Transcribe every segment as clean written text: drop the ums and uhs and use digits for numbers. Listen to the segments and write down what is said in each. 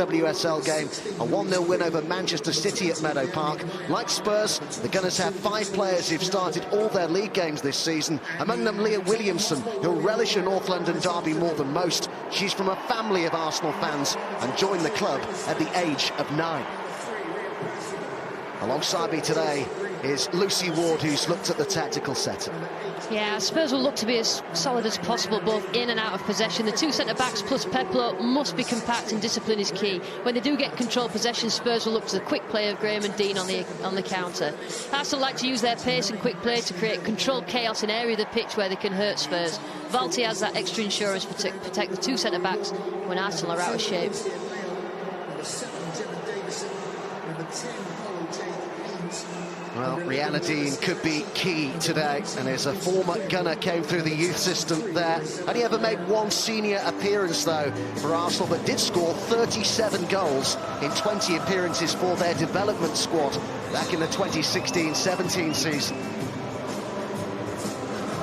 WSL game. A 1-0 win over Manchester City at Meadow Park. Like Spurs, the Gunners have 5 players who've started all their league games this season. Among them, Leah Williamson, who'll relish a North London derby more than most. She's from a family of Arsenal fans and joined the club at the age of 9. Alongside me today is Lucy Ward, who's looked at the tactical setup. Yeah, Spurs will look to be as solid as possible, both in and out of possession. The 2 centre-backs plus Peplo must be compact, and discipline is key. When they do get control possession, Spurs will look to the quick play of Graham and Dean on the counter. Arsenal like to use their pace and quick play to create controlled chaos in an area of the pitch where they can hurt Spurs. Valti has that extra insurance to protect the 2 centre-backs when Arsenal are out of shape. Well, reality could be key today, and as a former Gunner came through the youth system there. Only ever made 1 senior appearance, though, for Arsenal, but did score 37 goals in 20 appearances for their development squad back in the 2016-17 season.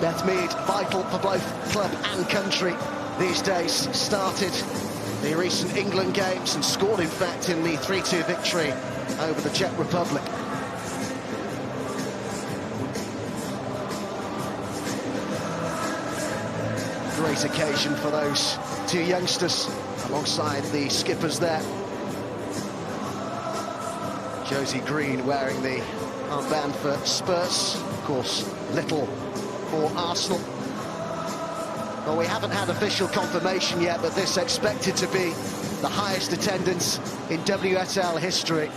Beth Mead, vital for both club and country these days, started the recent England games and scored, in fact, in the 3-2 victory over the Czech Republic. Great occasion for those 2 youngsters alongside the skippers there. Josie Green wearing the armband for Spurs, of course little for Arsenal. Well, we haven't had official confirmation yet, but this expected to be the highest attendance in WSL history.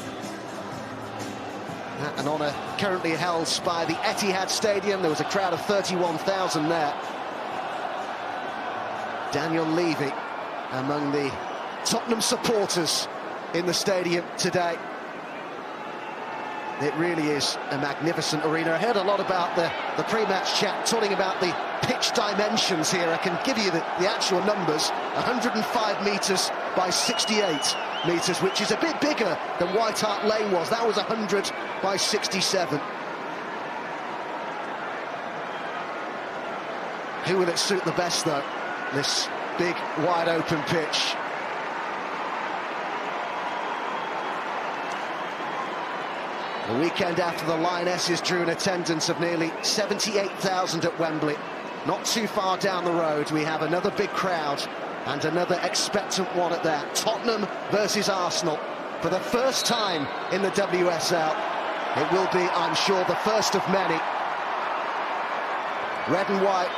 An honour currently held by the Etihad Stadium. There was a crowd of 31,000 there. Daniel Levy among the Tottenham supporters in the stadium today. It really is a magnificent arena. I heard a lot about the pre-match chat talking about the pitch dimensions here. I can give you the actual numbers. 105 metres by 68 metres, which is a bit bigger than White Hart Lane was. That was 100 by 67. Who will it suit the best, though? This big, wide-open pitch. The weekend after the Lionesses drew an attendance of nearly 78,000 at Wembley. Not too far down the road, we have another big crowd, and another expectant one at that. Tottenham versus Arsenal for the first time in the WSL. It will be, I'm sure, the first of many. Red and white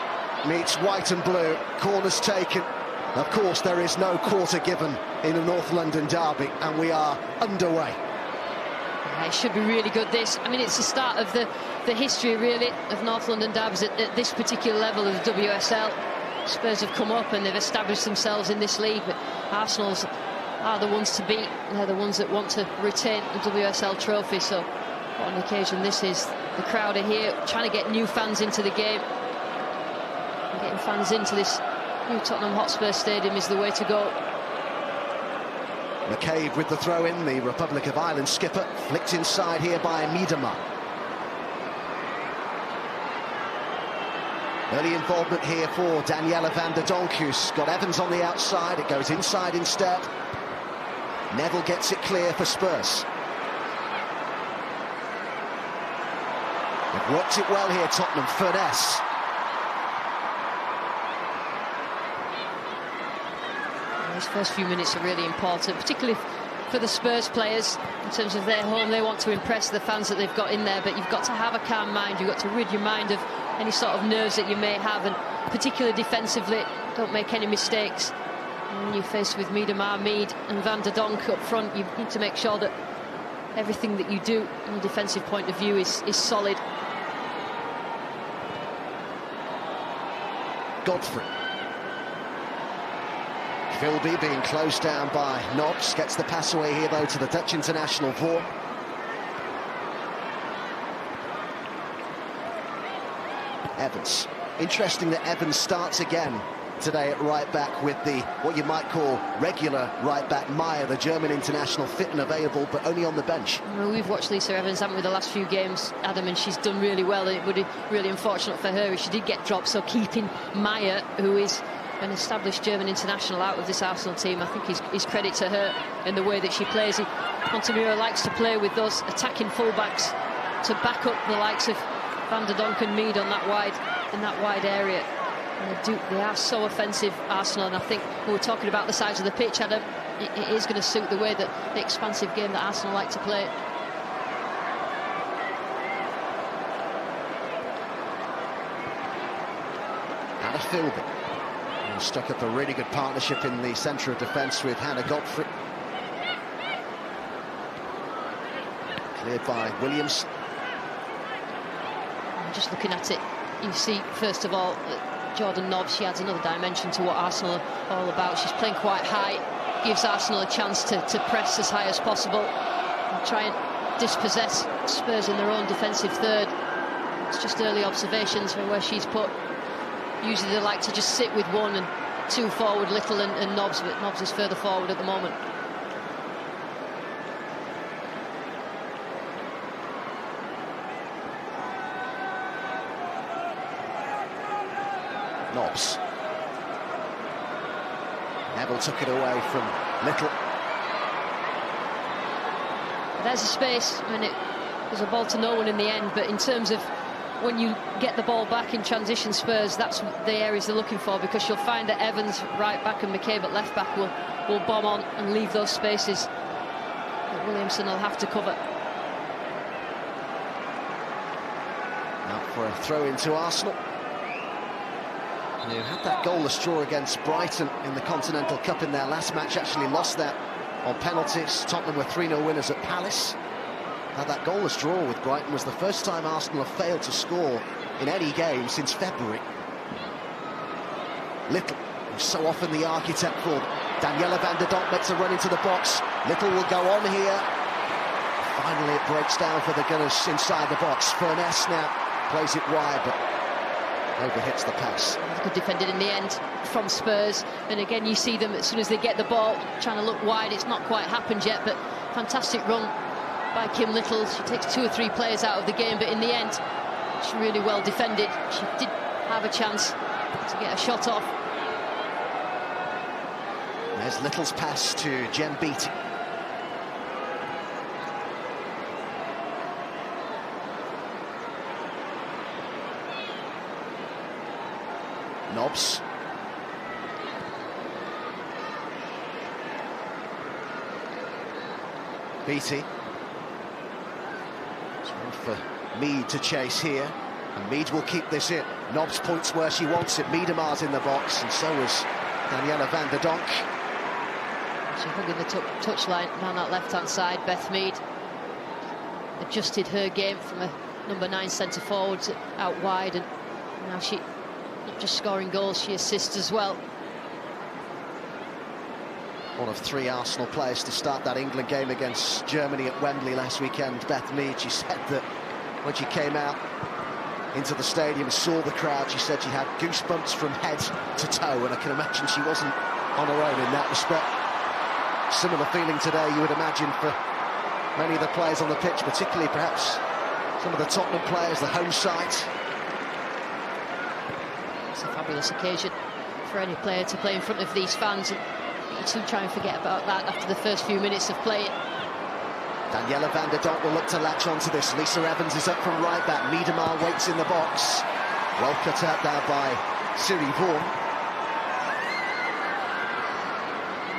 meets white and blue, corners taken. Of course, there is no quarter given in a North London derby, and we are underway. Yeah, it should be really good, this. I mean, it's the start of the history, really, of North London derbies at this particular level of the WSL. Spurs have come up and they've established themselves in this league, but Arsenal's are the ones to beat. They're the ones that want to retain the WSL trophy, so what an occasion this is. The crowd are here, trying to get new fans into the game. Getting fans into this new Tottenham Hotspur Stadium is the way to go. McCabe with the throw-in, the Republic of Ireland skipper, flicked inside here by Miedema. Early involvement here for Daniela van der Donk, who's got Evans on the outside. It goes inside instead. Neville gets it clear for Spurs. They've worked it well here, Tottenham. Furness. These first few minutes are really important, particularly for the Spurs players. In terms of their home, they want to impress the fans that they've got in there, but you've got to have a calm mind. You've got to rid your mind of any sort of nerves that you may have, and particularly defensively, don't make any mistakes. And when you're faced with Miedema, Mead and Van der Donk up front, you need to make sure that everything that you do from a defensive point of view is solid. Godfrey. Philby being closed down by Nobbs, gets the pass away here though to the Dutch international Vaughan. Evans. Interesting that Evans starts again today at right back with the, what you might call, regular right back Meyer, the German international, fit and available, but only on the bench. Well, we've watched Lisa Evans, haven't we, the last few games, Adam, and she's done really well, and it would be really unfortunate for her if she did get dropped. So keeping Meyer, who is an established German international out of this Arsenal team. I think he's credit to her in the way that she plays. Montemurro likes to play with those attacking fullbacks to back up the likes of Van der Donk and Mead on that wide area. And they are so offensive, Arsenal, and I think we were talking about the size of the pitch, Adam. It is going to suit the way that the expansive game that Arsenal like to play. Hannah Philby stuck up a really good partnership in the centre of defence with Hannah Godfrey. Cleared by Williams. Just looking at it, you see first of all Jordan Nobbs. She adds another dimension to what Arsenal are all about. She's playing quite high, gives Arsenal a chance to press as high as possible and try and dispossess Spurs in their own defensive third. It's just early observations from where she's put. Usually they like to just sit with one and two forward, Little and Nobbs, but Nobbs is further forward at the moment. Nobbs. Neville took it away from Little. There's a space, and it was a ball to no one in the end, but in terms of when you get the ball back in transition, Spurs, that's the areas they're looking for, because you'll find that Evans right back and McCabe at left back will bomb on and leave those spaces that Williamson will have to cover. Now for a throw into Arsenal, who had that goalless draw against Brighton in the Continental Cup in their last match, actually lost that on penalties. Tottenham were 3-0 winners at Palace. Now that goalless draw with Brighton was the first time Arsenal have failed to score in any game since February. Little, who's so often the architect for Daniela van der Donk, makes a run into the box. Little will go on here. Finally it breaks down for the Gunners inside the box. Furness now plays it wide, but overhits the pass. Good defended in the end from Spurs, and again you see them as soon as they get the ball trying to look wide. It's not quite happened yet, but fantastic run by Kim Little. She takes 2 or 3 players out of the game, but in the end she's really well defended. She did have a chance to get a shot off. There's Little's pass to Jem Beattie. Nobbs. Beattie. Trying for Mead to chase here, and Mead will keep this in. Nobbs points where she wants it. Miedemar's in the box, and so is Daniela van der Donk. She hugging the touchline down that left-hand side. Beth Mead adjusted her game from a number 9 centre forward to out wide, and now she not just scoring goals, she assists as well. One of 3 Arsenal players to start that England game against Germany at Wembley last weekend. Beth Mead, she said that when she came out into the stadium and saw the crowd, she said she had goosebumps from head to toe, and I can imagine she wasn't on her own in that respect. Similar feeling today, you would imagine, for many of the players on the pitch, particularly perhaps some of the Tottenham players, the home side. It's a fabulous occasion for any player to play in front of these fans, and you two try and forget about that after the first few minutes of playing. Daniela van der Donk will look to latch onto this. Lisa Evans is up from right back. Miedemar waits in the box. Well cut out there by Siri Vaughan.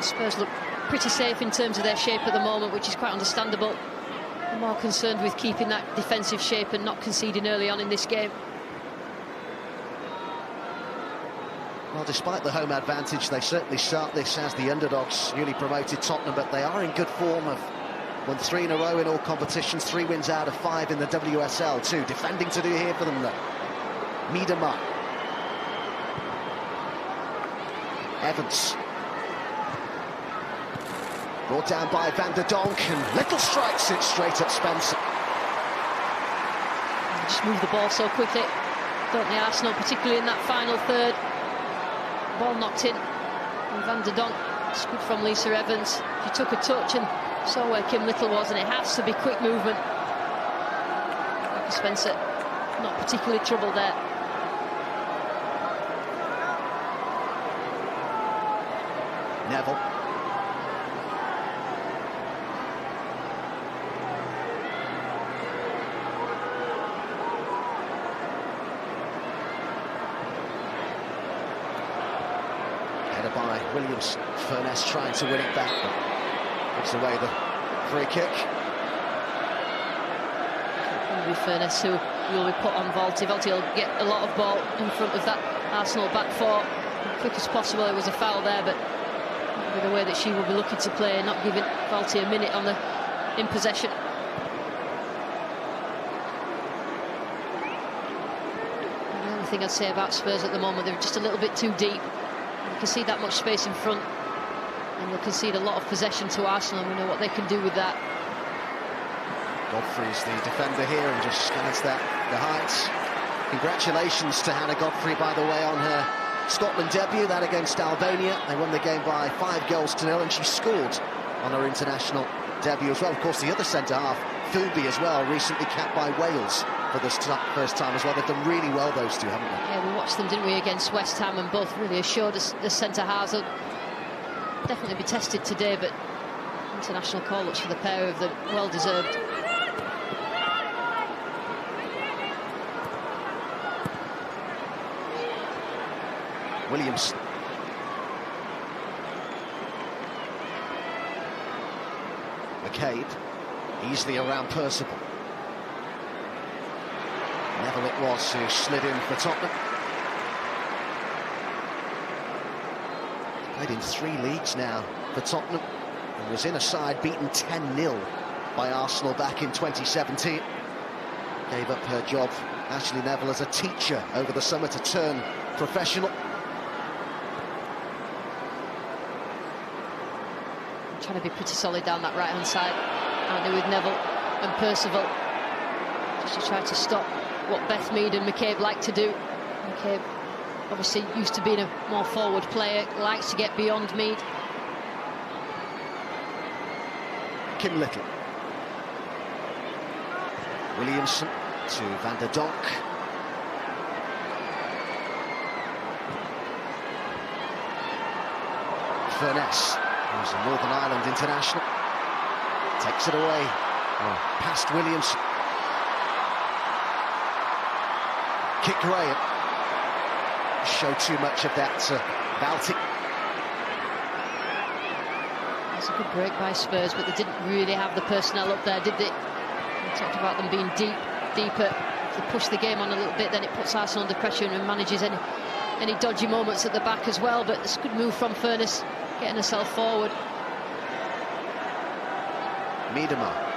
Spurs look pretty safe in terms of their shape at the moment, which is quite understandable. They're more concerned with keeping that defensive shape and not conceding early on in this game. Well, despite the home advantage, they certainly start this as the underdogs, newly promoted Tottenham, but they are in good form. Of won 3 in a row in all competitions, 3 wins out of 5 in the WSL too. Defending to do here for them though. Miedemar. Evans. Brought down by Van der Donk, and Little strikes it straight at Spencer. They just move the ball so quickly, don't they, Arsenal, particularly in that final third. Ball knocked in, and Van der Donk, it's good from Lisa Evans. She took a touch and saw where Kim Little was, and it has to be quick movement. Spencer not particularly troubled there. Neville. Headed by Williams. Furness trying to win it back, but gives away the free kick. Probably Furness who will be put on Valti. Valti will get a lot of ball in front of that Arsenal back four as quick as possible. It was a foul there, but with the way that she will be looking to play, not giving Valti a minute in possession. And the only thing I'd say about Spurs at the moment, they're just a little bit too deep. You can see that much space in front, and they'll concede a lot of possession to Arsenal, and we know what they can do with that. Godfrey's the defender here and just scans the heights. Congratulations to Hannah Godfrey, by the way, on her Scotland debut, that against Albania. They won the game by 5-0, and she scored on her international debut as well. Of course, the other centre-half, Philby as well, recently capped by Wales for the first time as well. They've done really well, those two, haven't they? Yeah, we watched them, didn't we, against West Ham, and both really assured us the centre-halves will definitely be tested today, but international call-ups for the pair of them, well-deserved. Williams. McCabe, easily around Percival. Neville it was who slid in for Tottenham. Played in 3 leagues now for Tottenham and was in a side beaten 10-0 by Arsenal back in 2017. Gave up her job, Ashley Neville, as a teacher over the summer to turn professional. Trying to be pretty solid down that right-hand side, aren't they, with Neville and Percival, just to try to stop what Beth Mead and McCabe like to do. McCabe, obviously used to being a more forward player, likes to get beyond Mead. Kim Little. Williamson to Van der Donk. Furness, who's a Northern Ireland international, takes it away, past Williams. Kick Graham. Showed too much of that to Baltic. It's a good break by Spurs, but they didn't really have the personnel up there, did they? We talked about them being deeper. If they push the game on a little bit, then it puts Arsenal under pressure and manages any dodgy moments at the back as well. But it's a good move from Furness, getting herself forward. Miedema.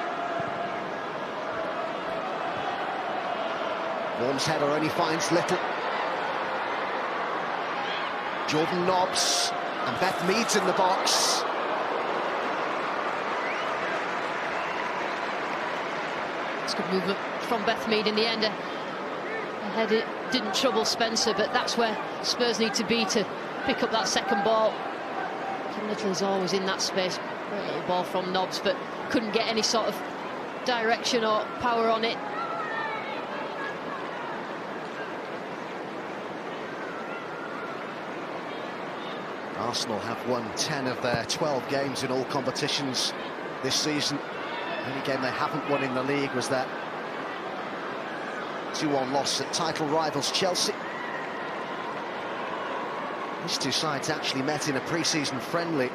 Worm's header only finds Little. Jordan Nobbs, and Beth Mead's in the box. It's good movement from Beth Mead in the end. Her header didn't trouble Spencer, but that's where Spurs need to be to pick up that second ball. Kim Little is always in that space. Great little ball from Nobbs, but couldn't get any sort of direction or power on it. Arsenal have won 10 of their 12 games in all competitions this season. The only game they haven't won in the league was that 2-1 loss at title rivals Chelsea. These two sides actually met in a pre-season friendly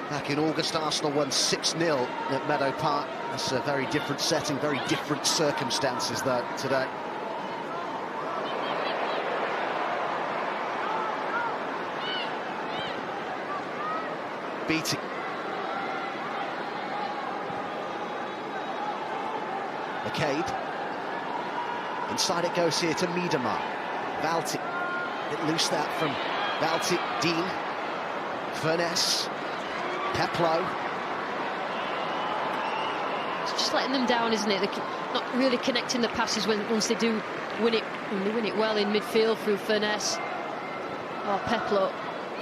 back in August. Arsenal won 6-0 at Meadow Park. That's a very different setting, very different circumstances though today. Beating. McCabe. Inside it goes here to Miedema. Valti. Bit loose that from Valti. Dean. Furness. Peplo. It's just letting them down, isn't it? They're not really connecting the passes once they do win it. When they win it well in midfield through Furness or Peplo.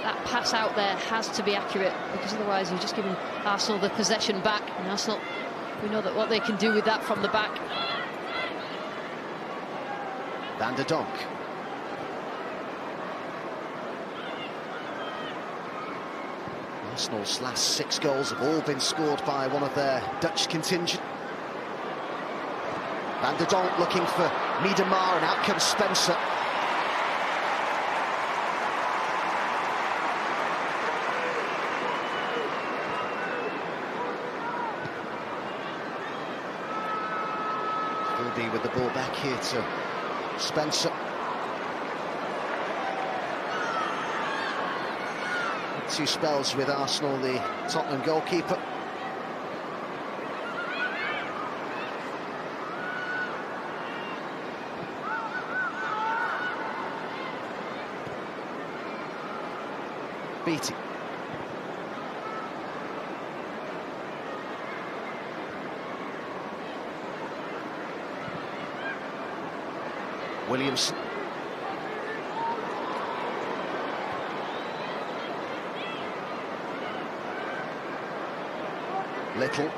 That pass out there has to be accurate, because otherwise you're just giving Arsenal the possession back, and Arsenal, we know that what they can do with that from the back. Van der Donk. Arsenal's last 6 goals have all been scored by one of their Dutch contingent. Van der Donk looking for Miedema, and out comes Spencer. Wilby with the ball back here to Spencer. Two spells with Arsenal, the Tottenham goalkeeper. Beatty. Williamson. Little.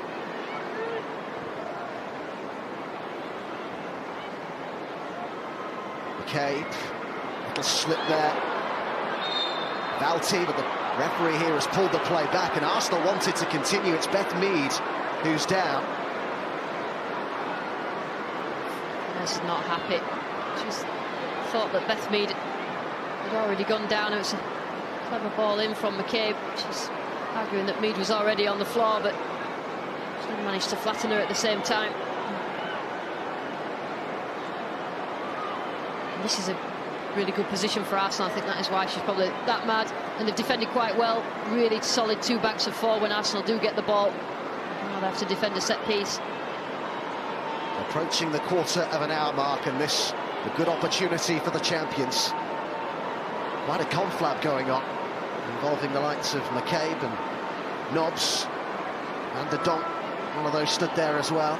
McCabe. Little slip there. Valti, but the referee here has pulled the play back, and Arsenal wanted to continue. It's Beth Mead who's down. This is not happy. Just thought that Beth Mead had already gone down. It was a clever ball in from McCabe. She's arguing that Mead was already on the floor, but she managed to flatten her at the same time. And this is a really good position for Arsenal. I think that is why she's probably that mad. And they've defended quite well. Really solid 2 backs of 4 when Arsenal do get the ball. Now they have to defend a set piece. Approaching the quarter of an hour mark, and this a good opportunity for the champions. Quite a conflab going on, involving the likes of McCabe and Nobbs. And the Donk, one of those stood there as well.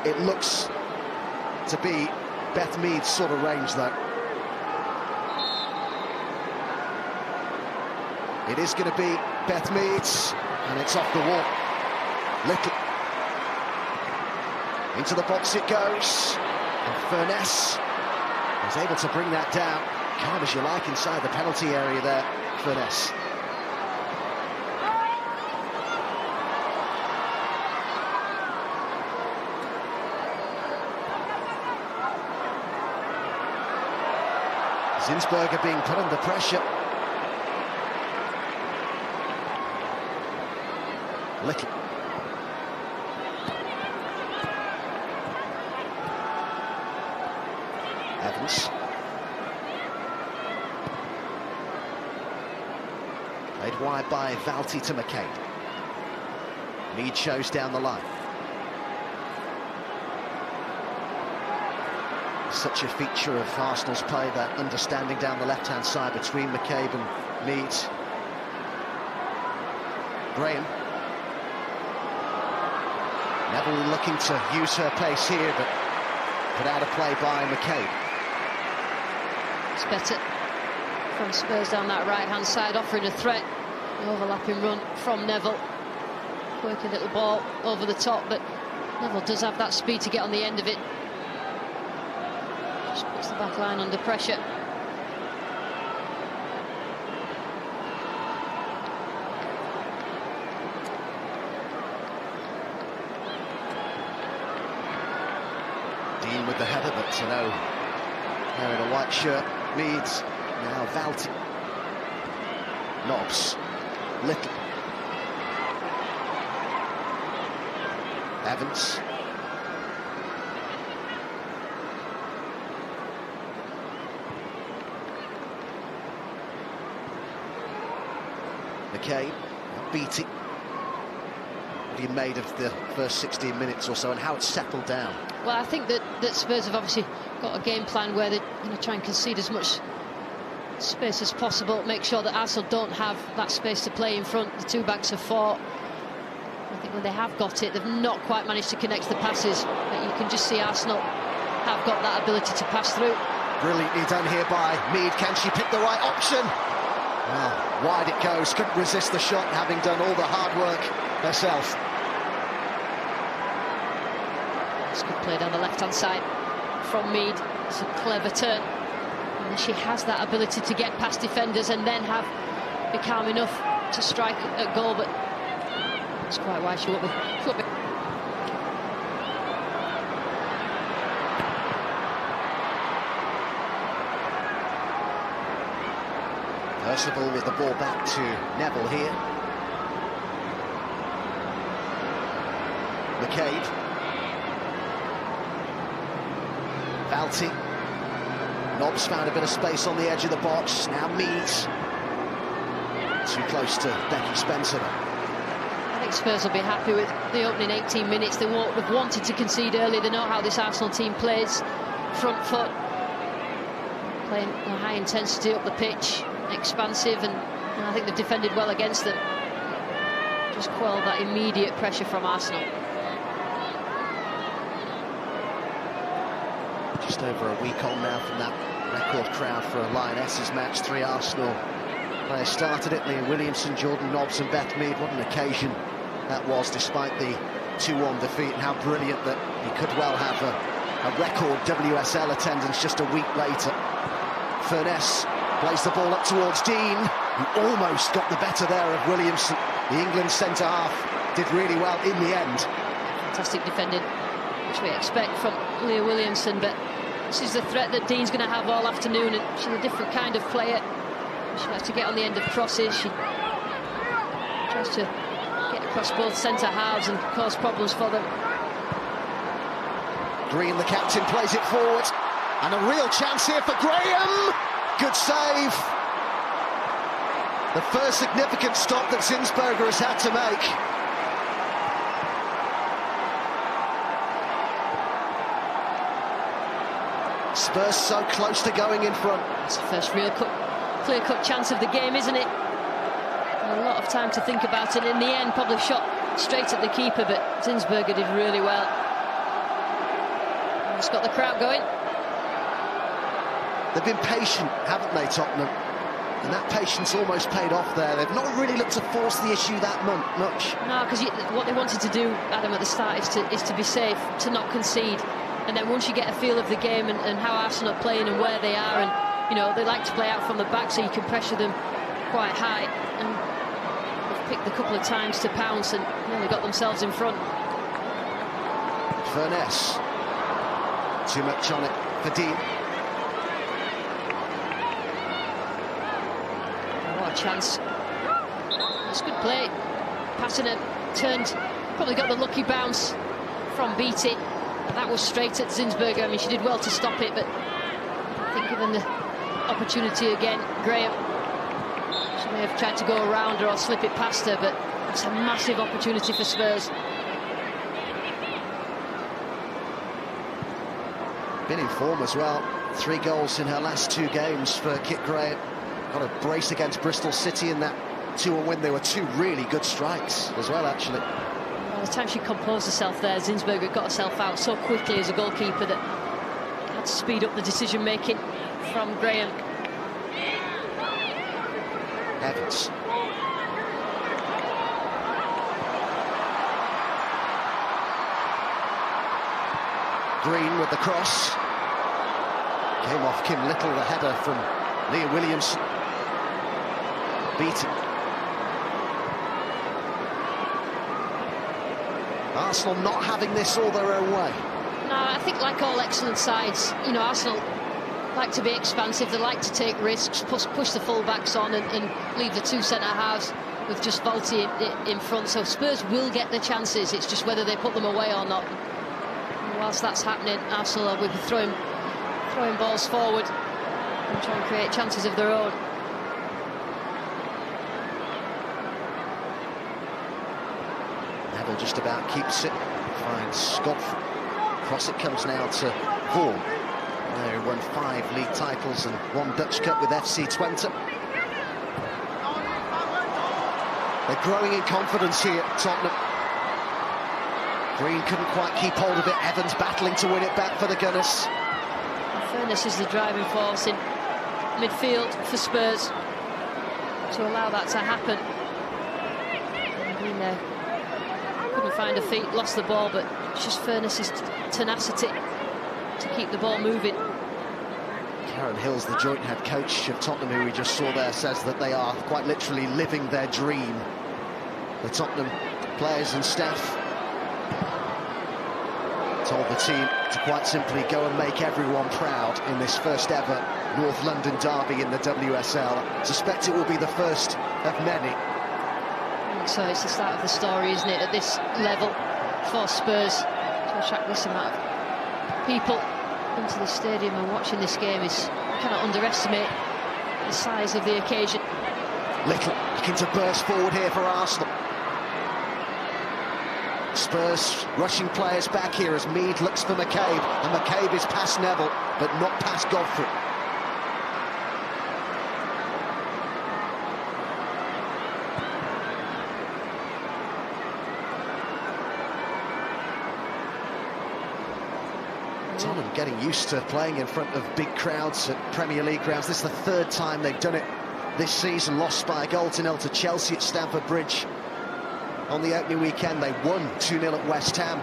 It looks to be Beth Mead's sort of range, though. It is going to be Beth Mead's, and it's off the wall. Little. Into the box it goes. And Furness is able to bring that down. Calm as you like inside the penalty area there, Furness. Zinsberger being put under pressure. Little. Evans. Played wide by Valti to McCabe. Mead shows down the line. Such a feature of Arsenal's play, that understanding down the left-hand side between McCabe and Mead. Graham. Neville looking to use her pace here, but put out of play by McCabe. It's better from Spurs down that right-hand side, offering a threat. The overlapping run from Neville. Quirky little ball over the top, but Neville does have that speed to get on the end of it. Just puts the back line under pressure. Dean with the header, but to know wearing a white shirt. Meads, now Valti. Nobbs. Little. Evans. McCabe. Beatty. What have you made of the first 16 minutes or so, and how it's settled down? Well, I think that Spurs have obviously got a game plan where they're going to try and concede as much space as possible, make sure that Arsenal don't have that space to play in front. The 2 backs of 4. I think when they have got it, they've not quite managed to connect the passes, but you can just see Arsenal have got that ability to pass through. Brilliantly done here by Mead. Can she pick the right option? Well, wide it goes, couldn't resist the shot, having done all the hard work herself. It's good play down the left-hand side from Mead. It's a clever turn. And she has that ability to get past defenders and then be calm enough to strike at goal, but it's quite why she won't be. Percival with the ball back to Neville here. McCabe. Valti. Nobbs found a bit of space on the edge of the box. Now Meads. Too close to Becky Spencer. I think Spurs will be happy with the opening 18 minutes. They've wanted to concede early. They know how this Arsenal team plays. Front foot. Playing a high intensity up the pitch. Expansive, and I think they've defended well against them. Just quell that immediate pressure from Arsenal. Just over a week on now from that record crowd for a Lionesses match. 3 Arsenal players started it. Leah Williamson, Jordan Nobbs and Beth Mead. What an occasion that was, despite the 2-1 defeat, and how brilliant that he could well have a record WSL attendance just a week later. Furness plays the ball up towards Dean, who almost got the better there of Williamson. The England centre-half did really well in the end. Fantastic defending, which we expect from Leah Williamson, but this is the threat that Dean's going to have all afternoon, and she's a different kind of player. She likes to get on the end of crosses. She tries to get across both centre-halves and cause problems for them. Green, the captain, plays it forward, and a real chance here for Graham. Good save. The first significant stop that Zinsberger has had to make. Spurs so close to going in front. It's the first real clear-cut chance of the game, isn't it? A lot of time to think about it. In the end, probably shot straight at the keeper, but Zinsberger did really well. It's got the crowd going. They've been patient, haven't they, Tottenham? And that patience almost paid off there. They've not really looked to force the issue that much. No, because what they wanted to do, Adam, at the start is to be safe, to not concede. And then once you get a feel of the game and how Arsenal are playing and where they are, and you know they like to play out from the back, so you can pressure them quite high. And they've picked a couple of times to pounce and nearly got themselves in front. Furness. Too much on it for Dean. Chance. It's good play. Patterson turned, probably got the lucky bounce from Beattie. And that was straight at Zinsberger. I mean, she did well to stop it, but I think given the opportunity again, Graham, she may have tried to go around her or slip it past her, but it's a massive opportunity for Spurs. Been in form as well. 3 goals in her last 2 games for Kit Graham. Got a brace against Bristol City in that 2-1 win. There were 2 really good strikes as well, actually. By the time she composed herself there, Zinsberger got herself out so quickly as a goalkeeper that had to speed up the decision-making from Graham. Evans. Green with the cross. Came off Kim Little, the header from Leah Williamson. Beaten. Arsenal not having this all their own way. No, I think like all excellent sides, you know, Arsenal like to be expansive, they like to take risks, push the full-backs on and leave the 2 centre-halves with just Valti in front. So Spurs will get the chances, it's just whether they put them away or not. And whilst that's happening, Arsenal will be throwing balls forward and trying to create chances of their own. Neville just about keeps it, finds Scott. Cross it comes now to Vaughan. They won 5 league titles and 1 Dutch Cup with FC Twente. They're growing in confidence here, Tottenham. Green couldn't quite keep hold of it. Evans battling to win it back for the Gunners. Furness is the driving force in midfield for Spurs to allow that to happen. Green there couldn't find her feet, lost the ball, but it's just Furness's tenacity to keep the ball moving. Aaron Hill's the joint head coach of Tottenham, who we just saw there, says that they are quite literally living their dream. The Tottenham players and staff told the team to quite simply go and make everyone proud in this first ever North London derby in the WSL. I suspect it will be the first of many. So it's the start of the story, isn't it, at this level for Spurs to attract this amount of people into the stadium and watching this game. Is you cannot underestimate the size of the occasion. Little looking to burst forward here for Arsenal. Spurs rushing players back here as Mead looks for McCabe, and McCabe is past Neville but not past Godfrey. Tottenham getting used to playing in front of big crowds at Premier League grounds. This is the third time they've done it this season. Lost by a goal to nil to Chelsea at Stamford Bridge. On the opening weekend, they won 2-0 at West Ham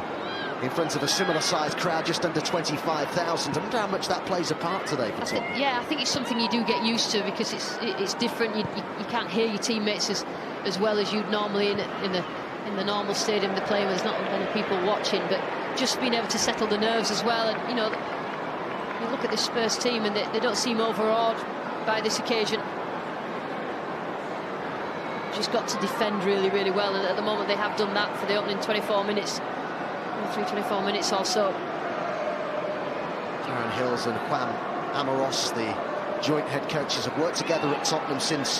in front of a similar-sized crowd, just under 25,000. I wonder how much that plays a part today for Tottenham. Yeah, I think it's something you do get used to because it's different. You can't hear your teammates as well as you'd normally in the normal stadium they're playing. There's not many people watching, but just being able to settle the nerves as well. And you know, you look at this Spurs team and they don't seem overawed by this occasion. Just got to defend really, really well, and at the moment they have done that for the opening 24 minutes, 24 minutes or so. Aaron Hills and Juan Amoros, the joint head coaches, have worked together at Tottenham since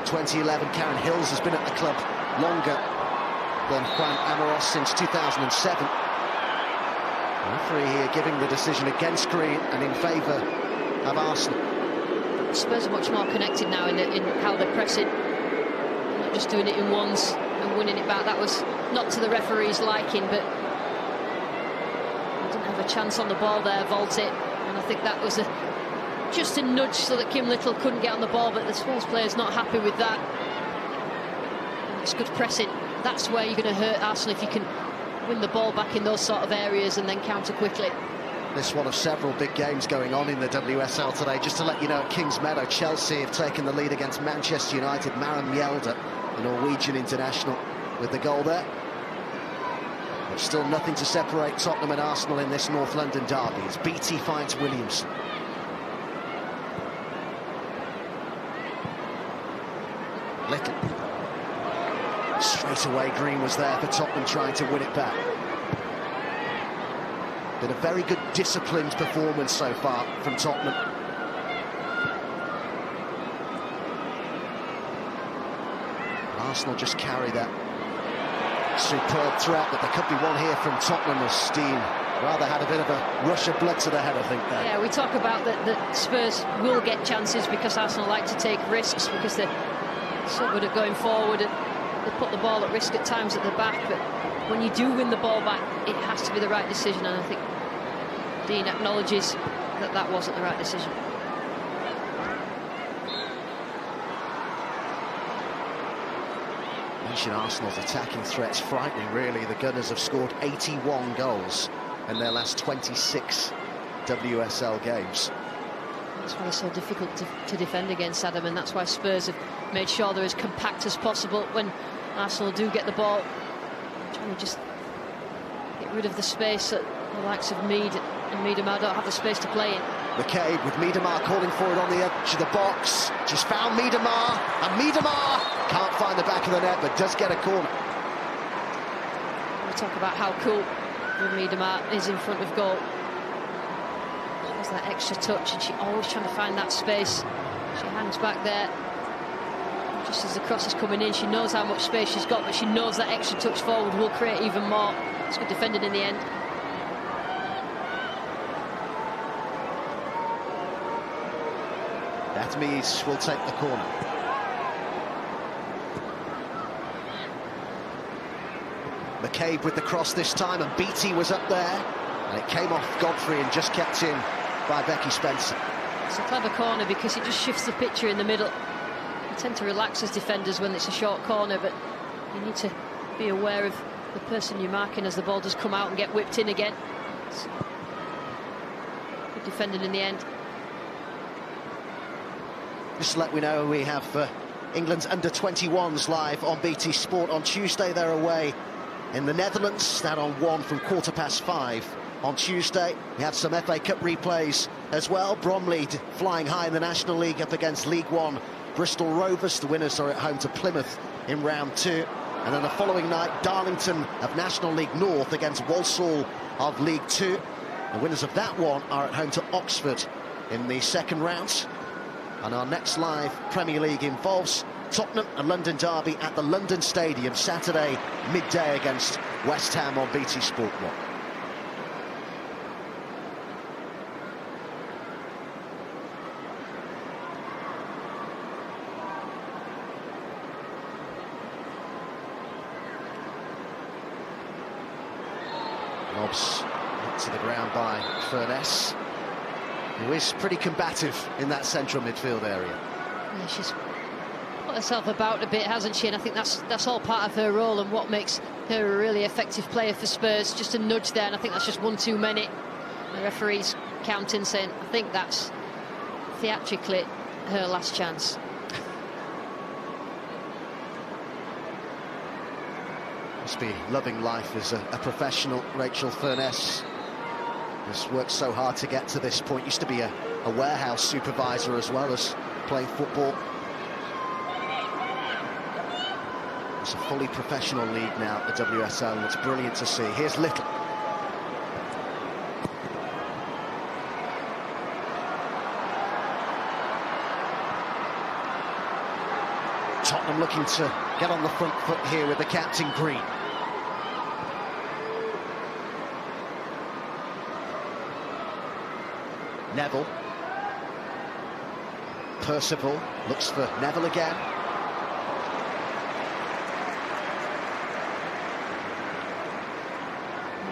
2011. Karen Hills has been at the club longer than Juan Amoros, since 2007. Referee here giving the decision against Green and in favour of Arsenal. Spurs are much more connected now in how they're pressing. Just doing it in ones and winning it back. That was not to the referee's liking, but didn't have a chance on the ball there, vault it, and I think that was just a nudge so that Kim Little couldn't get on the ball, but the Spurs player's not happy with that. And it's good pressing. That's where you're going to hurt Arsenal, if you can win the ball back in those sort of areas and then counter quickly. This one of several big games going on in the WSL today. Just to let you know, at Kings Meadow, Chelsea have taken the lead against Manchester United. Maren Mjelde, the Norwegian international, with the goal there. But still nothing to separate Tottenham and Arsenal in this North London derby as Beattie finds Williams. Little. Straight away, Green was there for Tottenham, trying to win it back. Been a very good disciplined performance so far from Tottenham. Arsenal just carry that superb threat, but there could be one here from Tottenham as Steen rather had a bit of a rush of blood to the head, I think, there. Yeah, we talk about that Spurs will get chances because Arsenal like to take risks, because they're so good at going forward and they put the ball at risk at times at the back, but when you do win the ball back, it has to be the right decision, and I think Dean acknowledges that that wasn't the right decision. Mention Arsenal's attacking threats frightening, really. The Gunners have scored 81 goals in their last 26 WSL games. That's why they're so difficult to defend against, Adam, and that's why Spurs have made sure they're as compact as possible when Arsenal do get the ball, trying to just get rid of the space that the likes of Mead and Miedemar don't have the space to play in. McCabe with Miedemar calling for it on the edge of the box. Just found Miedemar, and Miedemar can't find the back of the net, but does get a corner. We talk about how cool Miedemar is in front of goal. She has that extra touch, and she's always trying to find that space. She hangs back there. Just as the cross is coming in, she knows how much space she's got, but she knows that extra touch forward will create even more. It's good defending in the end. That means will take the corner. McCabe with the cross this time, and Beattie was up there, and it came off Godfrey and just kept in by Becky Spencer. It's a clever corner because it just shifts the picture in the middle. You tend to relax as defenders when it's a short corner, but you need to be aware of the person you're marking as the ball does come out and get whipped in again. It's good defending in the end. Just to let we know, we have England's under-21s live on BT Sport. On Tuesday, they're away in the Netherlands. That on 1 from 5:15 on Tuesday. We have some FA Cup replays as well. Bromley flying high in the National League up against League One Bristol Rovers. The winners are at home to Plymouth in round 2. And then the following night, Darlington of National League North against Walsall of League 2. The winners of that one are at home to Oxford in the second round. And our next live Premier League involves Tottenham and London derby at the London Stadium Saturday midday against West Ham on BT Sport 1. Knobs knocked to the ground by Furness, who is pretty combative in that central midfield area. Yeah, she's put herself about a bit, hasn't she? And I think that's all part of her role and what makes her a really effective player for Spurs. Just a nudge there, and I think that's just one too many. The referee's counting, saying, I think that's theatrically her last chance. Must be loving life as a professional, Rachel Furness. Has worked so hard to get to this point. Used to be a warehouse supervisor as well as playing football. It's a fully professional league now, the WSL, and it's brilliant to see. Here's Little. Tottenham looking to get on the front foot here with the captain Green. Neville. Percival looks for Neville again.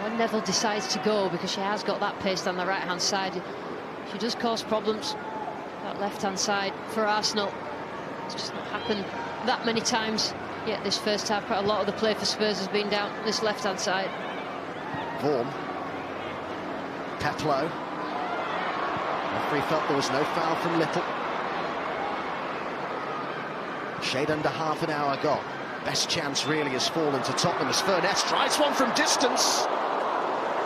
When Neville decides to go, because she has got that pace down the right-hand side, she does cause problems. That left-hand side for Arsenal. It's just not happened that many times yet this first half. But a lot of the play for Spurs has been down this left-hand side. Vaughan. Peplow. Referee felt there was no foul from Little. Shade under half an hour gone. Best chance really has fallen to Tottenham as Furness tries one from distance.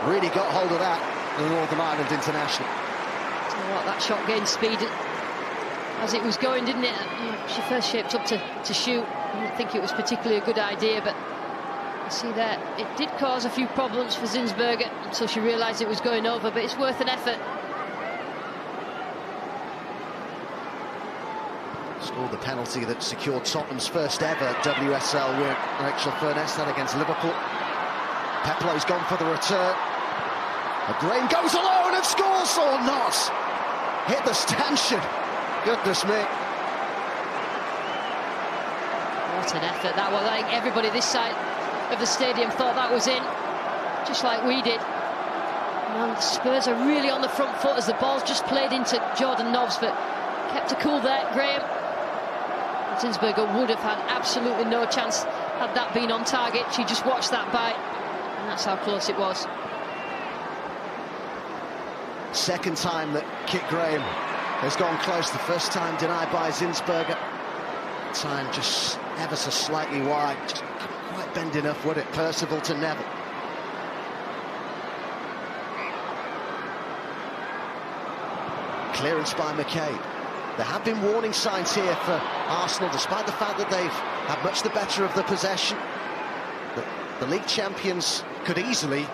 Really got hold of that, the Northern Ireland international. Tell you what, that shot gained speed as it was going, didn't it? She first shaped up to shoot. I didn't think it was particularly a good idea, but you see there, it did cause a few problems for Zinsberger until she realised it was going over, but it's worth an effort. Scored the penalty that secured Tottenham's first ever WSL win. Rachel Furness, that against Liverpool. Peplow's gone for the return. But Graham goes alone and scores or not. Hit the stanchion. Goodness me. What an effort that was. I think everybody this side of the stadium thought that was in, just like we did. And Spurs are really on the front foot as the ball's just played into Jordan Nobbs, but kept her cool there, Graham. Zinsberger would have had absolutely no chance had that been on target. She just watched that bite, and that's how close it was. Second time that Kit Graham has gone close. The first time denied by Zinsberger. Time just ever so slightly wide. Just couldn't quite bend enough, would it? Percival to Neville. Clearance by McCabe. There have been warning signs here for Arsenal, despite the fact that they've had much the better of the possession. The league champions could easily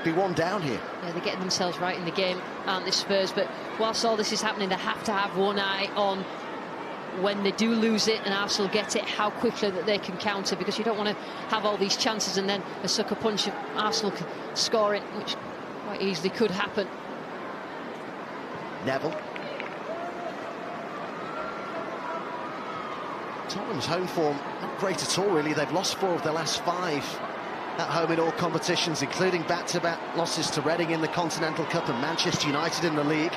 be one down here. Yeah, they're getting themselves right in the game, aren't they, Spurs? But whilst all this is happening, they have to have one eye on when they do lose it and Arsenal get it, how quickly that they can counter, because you don't want to have all these chances and then a sucker punch of Arsenal scoring, which quite easily could happen. Neville. Tottenham's home form not great at all, really. They've lost 4 of their last 5 at home in all competitions, including back-to-back losses to Reading in the Continental Cup and Manchester United in the league.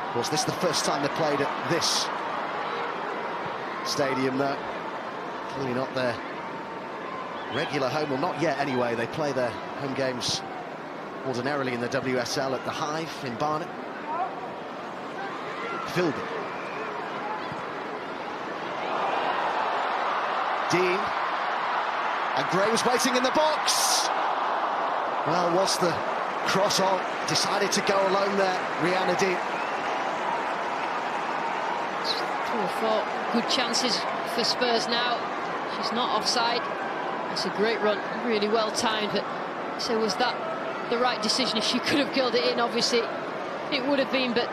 Of course, this is the first time they played at this stadium, though. Clearly not their regular home, well, not yet anyway. They play their home games ordinarily in the WSL at the Hive in Barnet. Philby. And Graham's waiting in the box. Well, was the cross on? Decided to go alone there, Rihanna Dean. 3 or 4 good chances for Spurs now. She's not offside. It's a great run, really well timed. But so was that the right decision? If she could have killed it in, obviously it would have been. But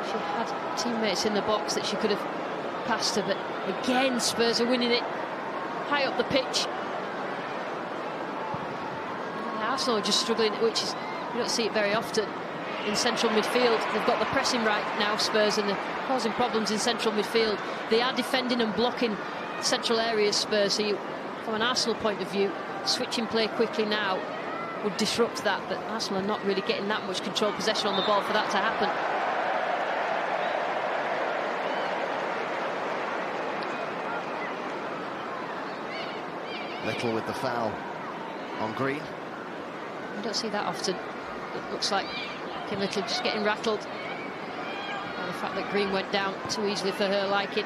she had teammates in the box that she could have passed her. But again, Spurs are winning it high up the pitch. Arsenal are just struggling, which is, you don't see it very often in central midfield. They've got the pressing right now, Spurs, and they're causing problems in central midfield. They are defending and blocking central areas, Spurs. So from an Arsenal point of view, switching play quickly now would disrupt that, but Arsenal are not really getting that much control possession on the ball for that to happen. Little with the foul on Green. You don't see that often. It looks like Kim Little just getting rattled by the fact that Green went down too easily for her liking.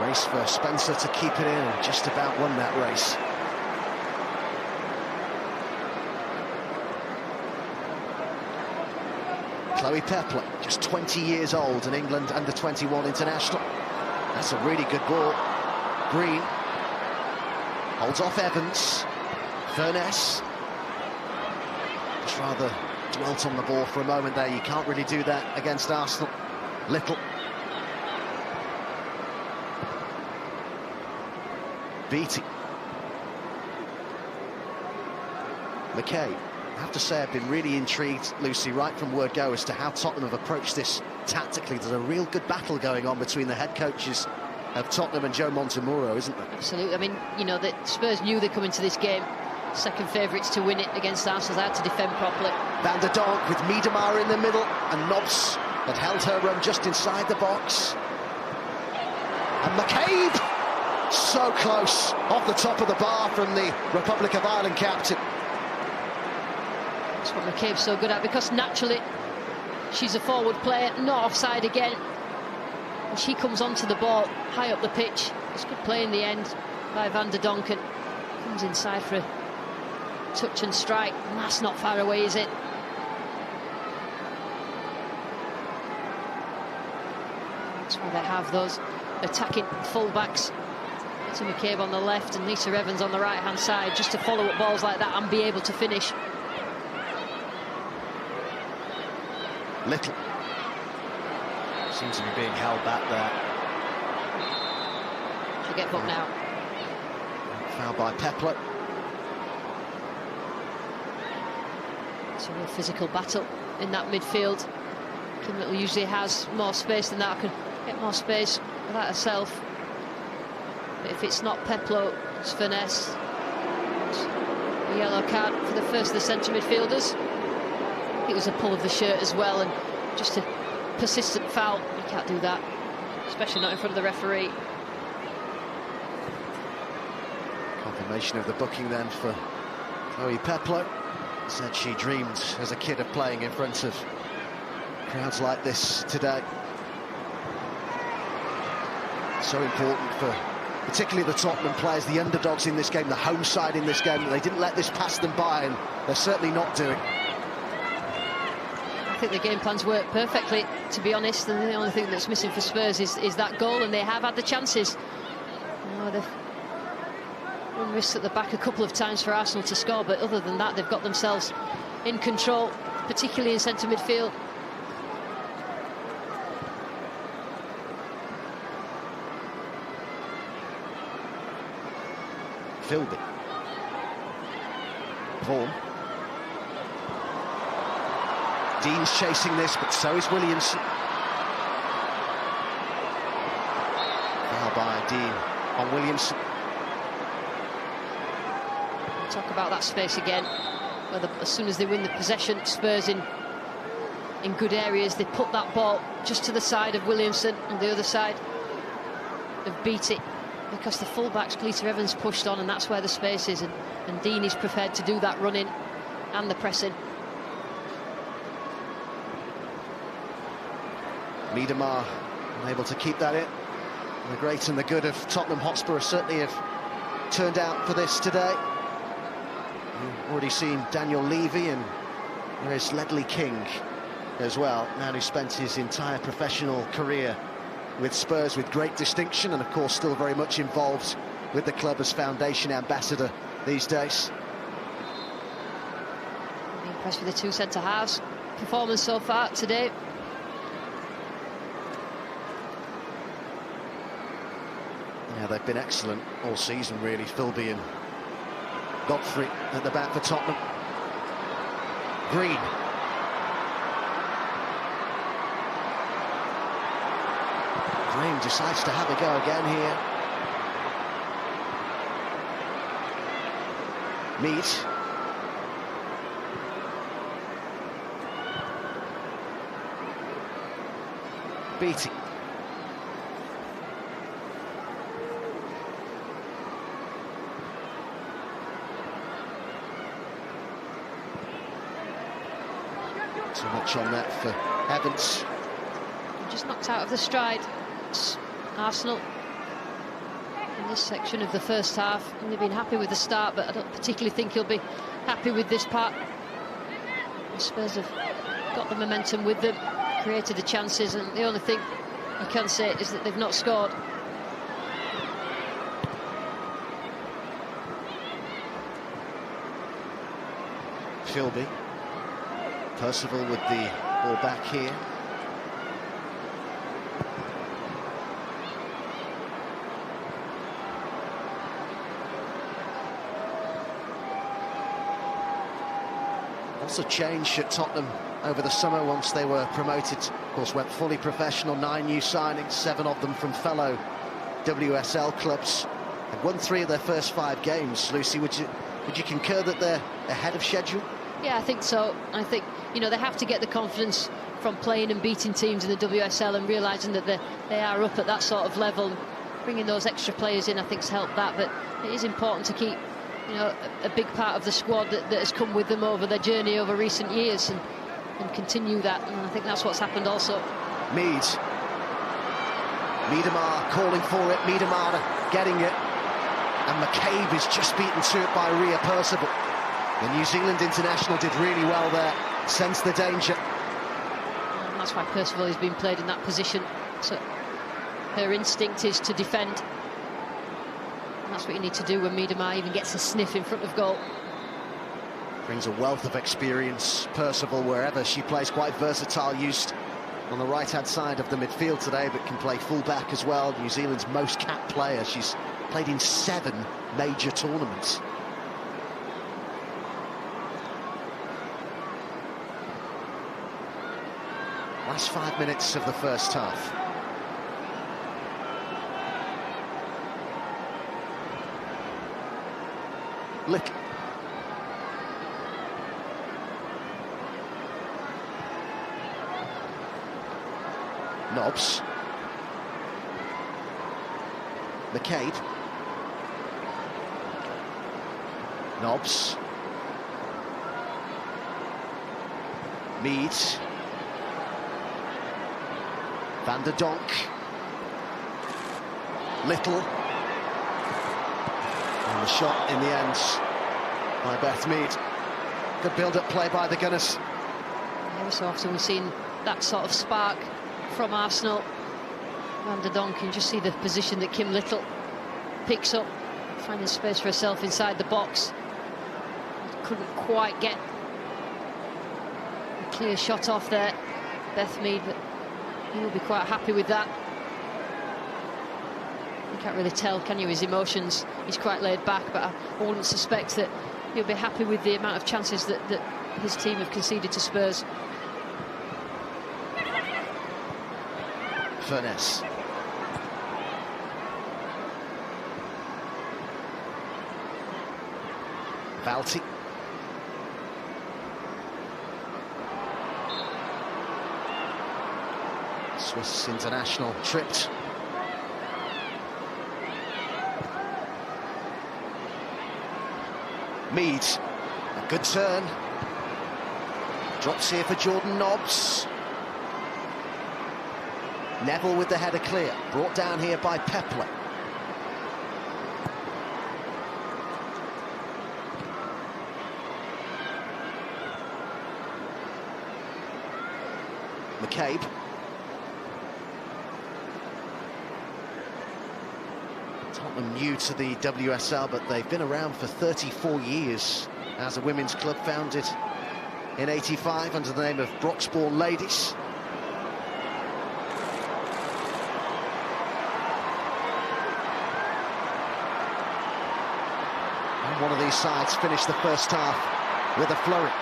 Race for Spencer to keep it in, and just about won that race. Chloe Pepler, just 20 years old, an England under-21 international. That's a really good ball. Green holds off Evans. Furness just rather dwelt on the ball for a moment there. You can't really do that against Arsenal. Little. Beattie. McKay. I have to say I've been really intrigued, Lucy, right from word go as to how Tottenham have approached this tactically. There's a real good battle going on between the head coaches of Tottenham and Joe Montemurro, isn't there? Absolutely. I mean, you know, the Spurs knew they'd come into this game second favourites to win it against Arsenal. They had to defend properly. Van der Donk with Miedemar in the middle, and Nobbs had held her run just inside the box. And McCabe, so close, off the top of the bar from the Republic of Ireland captain. That's what McCabe's so good at, because naturally she's a forward player, not offside again. And she comes onto the ball high up the pitch. It's good play in the end by Van der Donk. Comes inside for a touch and strike, and that's not far away, is it? That's why they have those attacking full-backs. To McCabe on the left and Lisa Evans on the right-hand side, just to follow up balls like that and be able to finish. Little seems to be being held back there. She'll get booked now. Foul by Pepler. It's a real physical battle in that midfield. Kim Little usually has more space than that. Could get more space without herself. But if it's not Peplo, it's Furness. A yellow card for the first of the centre midfielders. It was a pull of the shirt as well, and just a persistent foul. You can't do that, especially not in front of the referee. Confirmation of the booking then for Chloe Peplo. Said she dreamed as a kid of playing in front of crowds like this today. So important for particularly the Tottenham players, the underdogs in this game, the home side in this game. They didn't let this pass them by, and they're certainly not doing. I think the game plans work perfectly, to be honest, and the only thing that's missing for Spurs is that goal, and they have had the chances. They've run risks at the back a couple of times for Arsenal to score, but other than that, they've got themselves in control, particularly in centre midfield. Philby. Vaughan. Dean's chasing this, but so is Williamson. Foul by Dean on Williamson. Talk about that space again. Whether as soon as they win the possession, Spurs in good areas, they put that ball just to the side of Williamson and the other side of Beattie. Because the fullbacks, Lisa Evans, pushed on, and that's where the space is, and Dean is prepared to do that running and the pressing. Miedemar unable to keep that in. The great and the good of Tottenham Hotspur certainly have turned out for this today. You've already seen Daniel Levy, and there is Ledley King as well, man who spent his entire professional career with Spurs with great distinction, and of course still very much involved with the club as foundation ambassador these days. I'm impressed with the two centre-halves performance so far today. Yeah, they've been excellent all season, really. Philby and Godfrey at the back for Tottenham. Green. Green decides to have a go again here. Mead. Beattie. Too much on that for Evans. Just knocked out of the stride. It's Arsenal in this section of the first half. And they've been happy with the start, but I don't particularly think he'll be happy with this part. The Spurs have got the momentum with them, created the chances, and the only thing you can say is that they've not scored. Philby. Percival with the ball back here. Lots of change at Tottenham over the summer once they were promoted. Of course, went fully professional, 9 new signings, 7 of them from fellow WSL clubs. They've won 3 of their first 5 games. Lucy, would you concur that they're ahead of schedule? Yeah, I think so. I think, you know, they have to get the confidence from playing and beating teams in the WSL and realising that they are up at that sort of level. Bringing those extra players in, I think, has helped that. But it is important to keep, you know, a big part of the squad that has come with them over their journey over recent years and continue that. And I think that's what's happened also. Mead. Miedemar calling for it. Miedemar getting it. And McCabe is just beaten to it by Rhea Percival. The New Zealand international did really well there, sensed the danger. And that's why Percival is being played in that position. So her instinct is to defend. And that's what you need to do when Miedemar even gets a sniff in front of goal. Brings a wealth of experience. Percival, wherever she plays, quite versatile, used on the right-hand side of the midfield today, but can play full-back as well. New Zealand's most capped player. She's played in 7 major tournaments. Last 5 minutes of the first half. Little. Nobbs. McCabe. Nobbs. Mead. Van der Donk. Little. And the shot in the end by Beth Mead. Good build-up play by the Gunners. Every so often we've seen that sort of spark from Arsenal. Van der Donk can just see the position that Kim Little picks up, finding space for herself inside the box. Couldn't quite get a clear shot off there, Beth Mead, but he'll be quite happy with that. You can't really tell, can you, his emotions? He's quite laid back, but I wouldn't suspect that he'll be happy with the amount of chances that his team have conceded to Spurs. Furness. Valti. Swiss international tripped. Mead, a good turn. Drops here for Jordan Nobbs. Neville with the header clear, brought down here by Pepler. McCabe. Tottenham new to the WSL, but they've been around for 34 years as a women's club, founded in '85 under the name of Broxbourne Ladies. And one of these sides finished the first half with a flurry.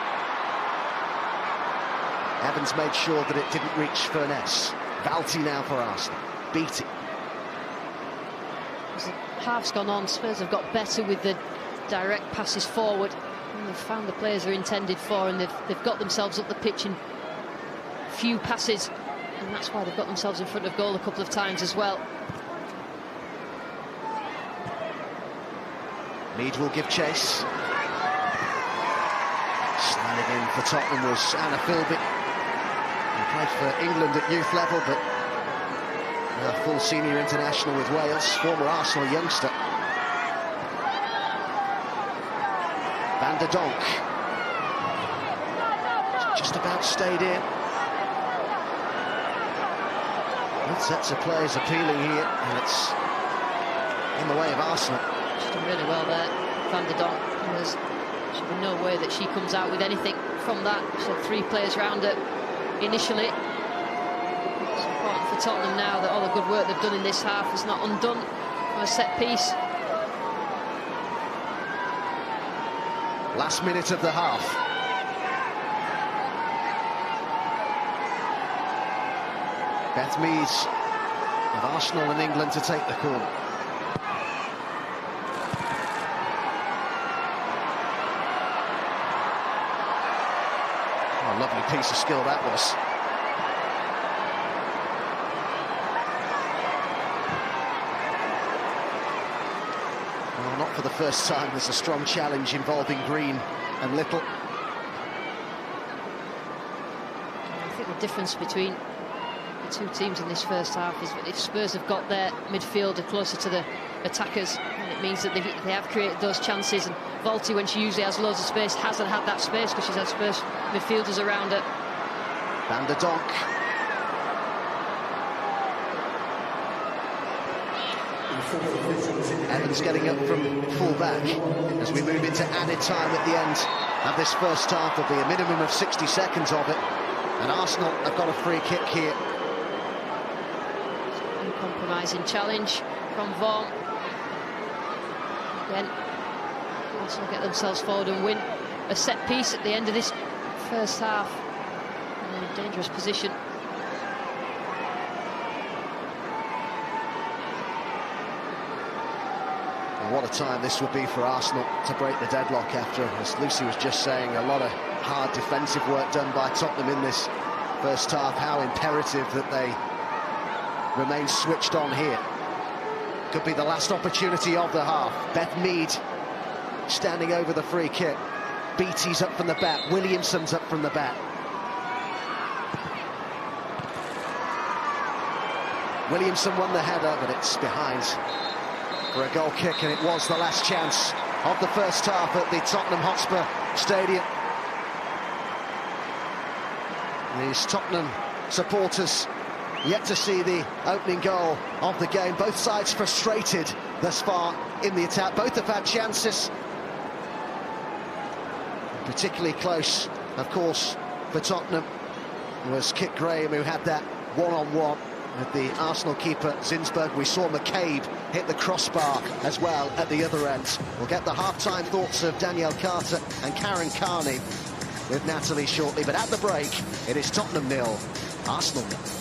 Evans made sure that it didn't reach Furness. Valti now for Arsenal. Beattie. As the half's gone on, Spurs have got better with the direct passes forward. And they've found the players they're intended for, and they've got themselves up the pitch in few passes. And that's why they've got themselves in front of goal a couple of times as well. Mead will give chase. Sliding in for Tottenham was Anna Philby. Played for England at youth level, but now full senior international with Wales, former Arsenal youngster. Van der Donk. Just about stayed in. Both sets of players appealing here, and it's in the way of Arsenal. She's done really well there, Van der Donk. There's should be no way that she comes out with anything from that. She had 3 players round her initially. It's important for Tottenham now that all the good work they've done in this half is not undone from a set piece. Last minute of the half. Beth Mead of Arsenal and England to take the corner. Oh, lovely piece of skill that was. Well, not for the first time there's a strong challenge involving Green and Little. I think the difference between the two teams in this first half is that if Spurs have got their midfielder closer to the attackers, and it means that they have created those chances, and Valti, when she usually has loads of space, hasn't had that space because she's had Spurs midfielders around her. Van der Donk. Evans getting up from full-back as we move into added time at the end of this first half. There'll be a minimum of 60 seconds of it, and Arsenal have got a free kick here. Uncompromising challenge from Vaughan. Again, Arsenal get themselves forward and win a set piece at the end of this first half. In a dangerous position. And what a time this would be for Arsenal to break the deadlock after, as Lucy was just saying, a lot of hard defensive work done by Tottenham in this first half. How imperative that they remain switched on here. Could be the last opportunity of the half. Beth Mead standing over the free kick. Beattie's up from the bat. Williamson's up from the bat. Williamson won the header, but it's behind for a goal kick, and it was the last chance of the first half at the Tottenham Hotspur Stadium. These Tottenham supporters yet to see the opening goal of the game. Both sides frustrated thus far in the attack. Both have had chances. Particularly close, of course, for Tottenham was Kit Graham, who had that one-on-one with the Arsenal keeper Zinsberg. We saw McCabe hit the crossbar as well at the other end. We'll get the half-time thoughts of Danielle Carter and Karen Carney with Natalie shortly, but at the break it is Tottenham 0, Arsenal 0.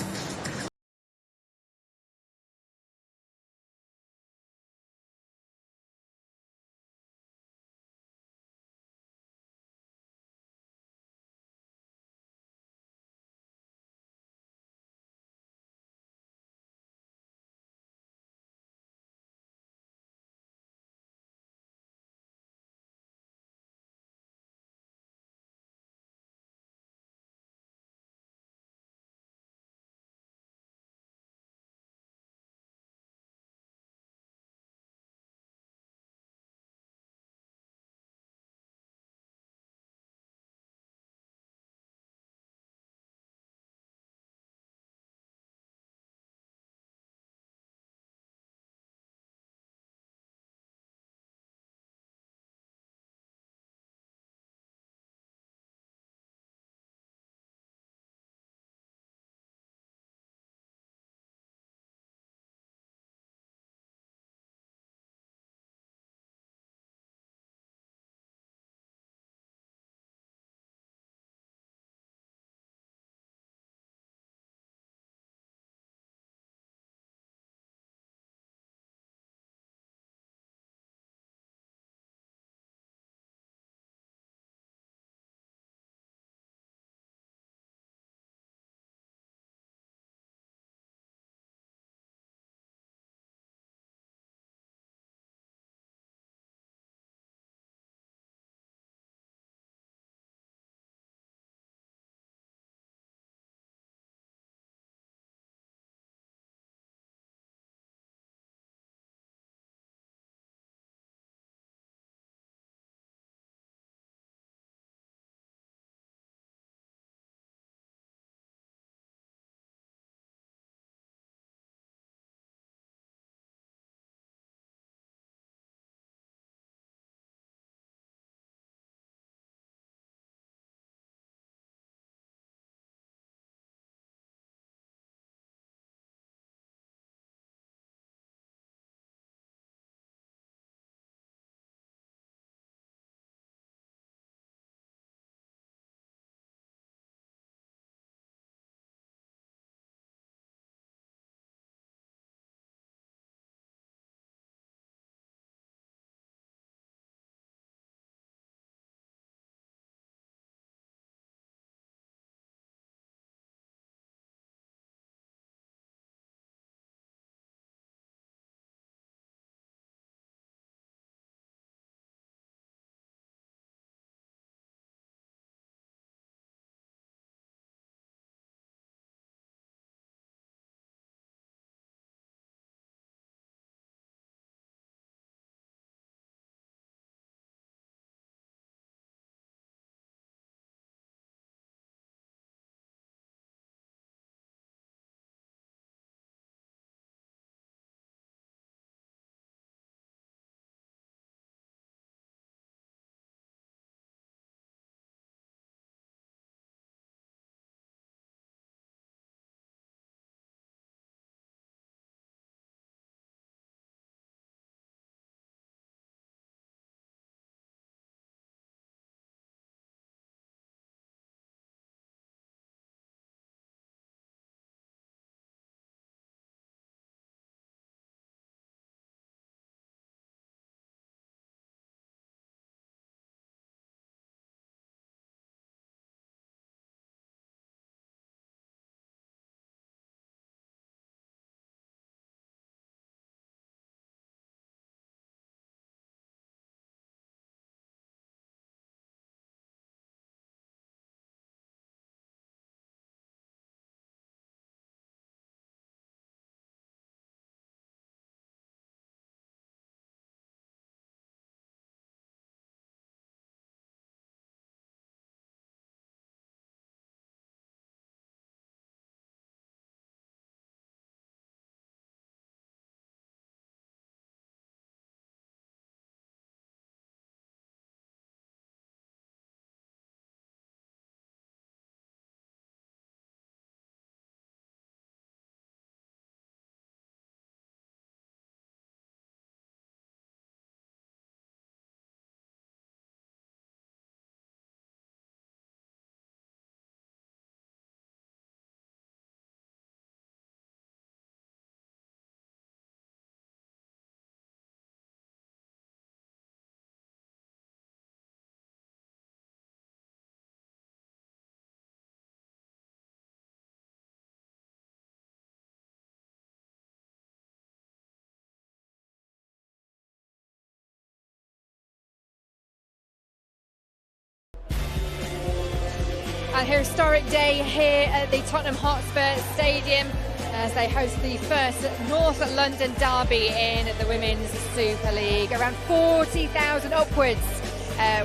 A historic day here at the Tottenham Hotspur Stadium as they host the first North London derby in the Women's Super League. Around 40,000 upwards.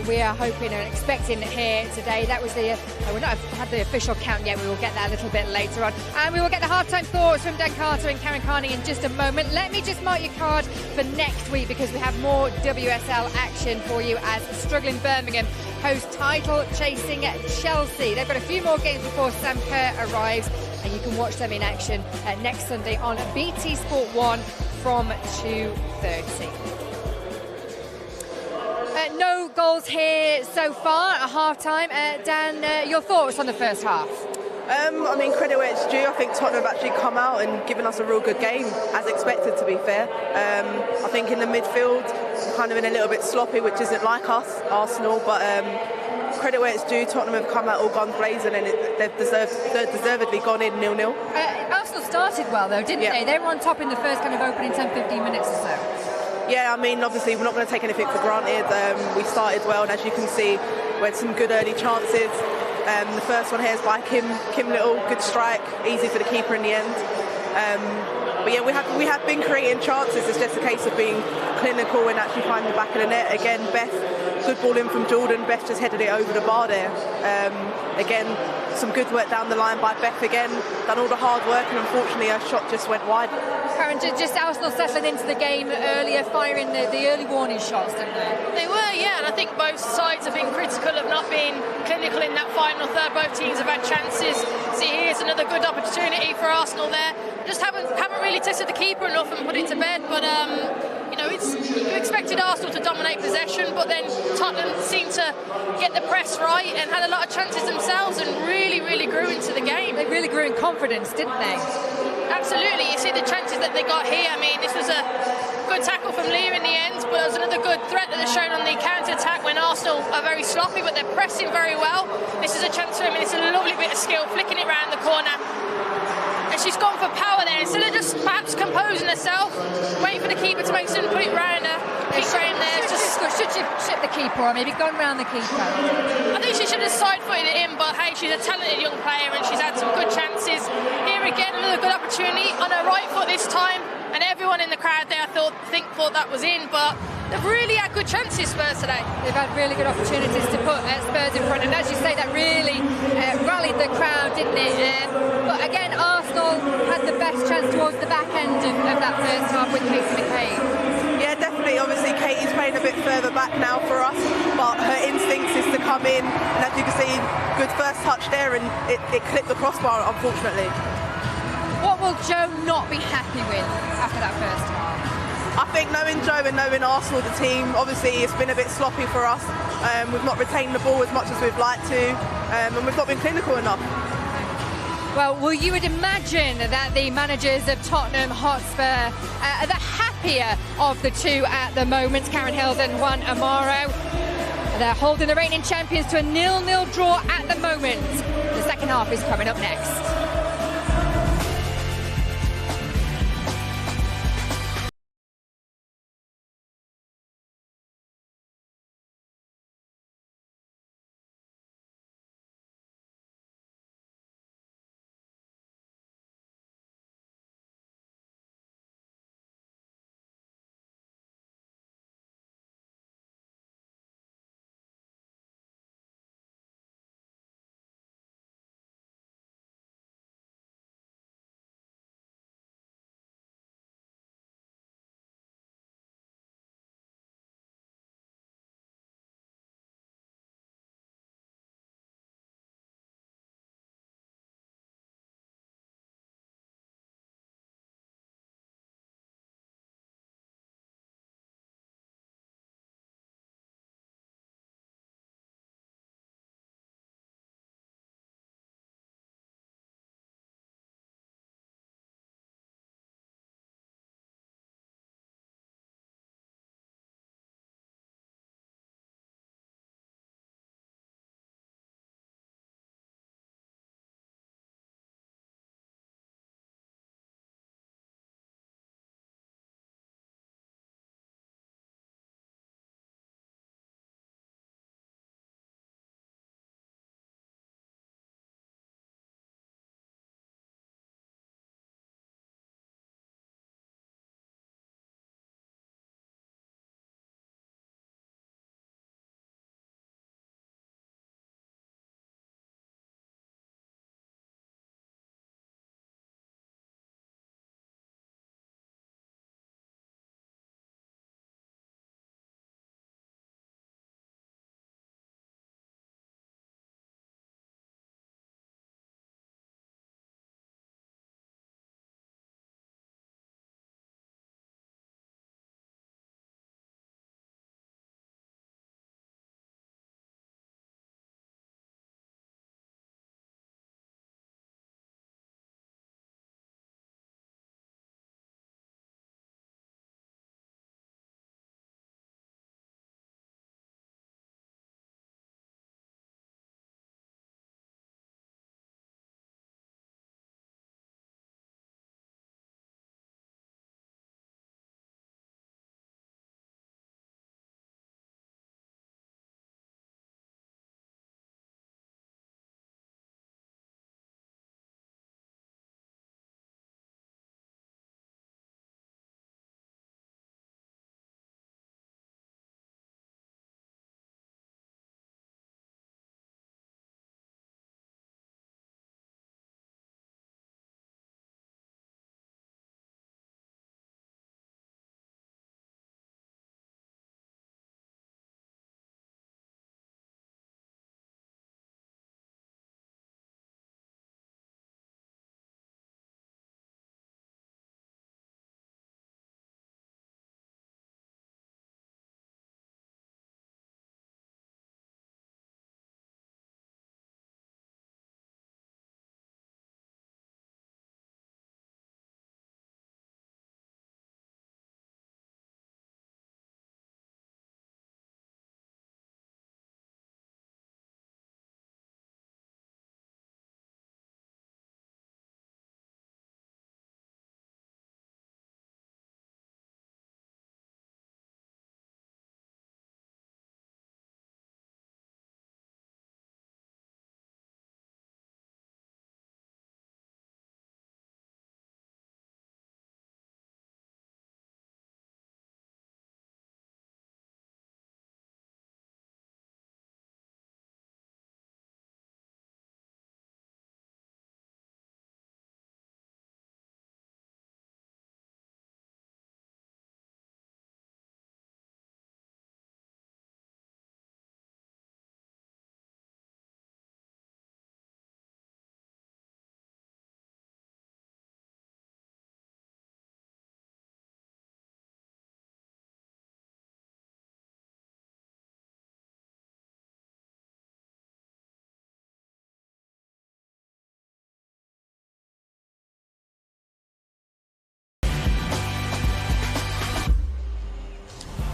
We are hoping and expecting here today. That was the, we've not had the official count yet. We will get that a little bit later on. And we will get the halftime thoughts from Dan Carter and Karen Carney in just a moment. Let me just mark your card for next week because we have more WSL action for you as struggling Birmingham host title chasing Chelsea. They've got a few more games before Sam Kerr arrives, and you can watch them in action next Sunday on BT Sport 1 from 2:30. No goals here so far at half-time. Dan, your thoughts on the first half? I mean, credit where it's due. I think Tottenham have actually come out and given us a real good game, as expected, to be fair. I think in the midfield, kind of been a little bit sloppy, which isn't like us, Arsenal, but credit where it's due. Tottenham have come out all guns blazing and they've deservedly gone in 0-0. Arsenal started well, though, didn't they? They were on top in the first kind of opening 10-15 minutes or so. Yeah, I mean, obviously, we're not going to take anything for granted. We started well, and as you can see, we had some good early chances. The first one here is by Kim Little, good strike, easy for the keeper in the end. But yeah, we have been creating chances. It's just a case of being clinical and actually finding the back of the net. Again, Beth, good ball in from Jordan. Beth just headed it over the bar there. Again, some good work down the line by Beth again. Done all the hard work, and unfortunately her shot just went wide. Karen, just Arsenal settling into the game earlier, firing the early warning shots, didn't they? They were, yeah, and I think both sides have been critical of not being clinical in that final third. Both teams have had chances. See, here's another good opportunity for Arsenal there. Just haven't really tested the keeper enough and put it to bed. But you know, you expected Arsenal to dominate possession, but then Tottenham seemed to get the press right and had a lot of chances themselves and really grew into the game. They really grew in confidence, didn't they? Absolutely. You see the chances that they got here. I mean, this was a good tackle from Leah in the end, but it was another good threat that they're shown on the counter-attack when Arsenal are very sloppy, but they're pressing very well. This is a chance for him, and it's a lovely bit of skill, flicking it round the corner. And she's gone for power there. Instead of just perhaps composing herself, waiting for the keeper to make something, put it round her. Should she ship the keeper or maybe gone round the keeper? I think she should have side-footed it in, but hey, she's a talented young player and she's had some good chances. Here again, another good opportunity on her right foot this time, and everyone in the crowd there thought that was in, but they've really had good chances, Spurs, today. They've had really good opportunities to put Spurs in front, and as you say, that really rallied the crowd, didn't it? But again, Arsenal had the best chance towards the back end of that first half with Katie McCabe. Yeah, definitely. Obviously, Katie's playing a bit further back now for us, but her instincts is to come in, and as you can see, good first touch there, and it clipped the crossbar, unfortunately. What will Joe not be happy with after that first half? I think knowing Joe and knowing Arsenal, the team, obviously it's been a bit sloppy for us. We've not retained the ball as much as we'd like to, and we've not been clinical enough. Well, you would imagine that the managers of Tottenham Hotspur are the happier of the two at the moment, Karen Hills and Juan Amaro. They're holding the reigning champions to a 0-0 draw at the moment. The second half is coming up next.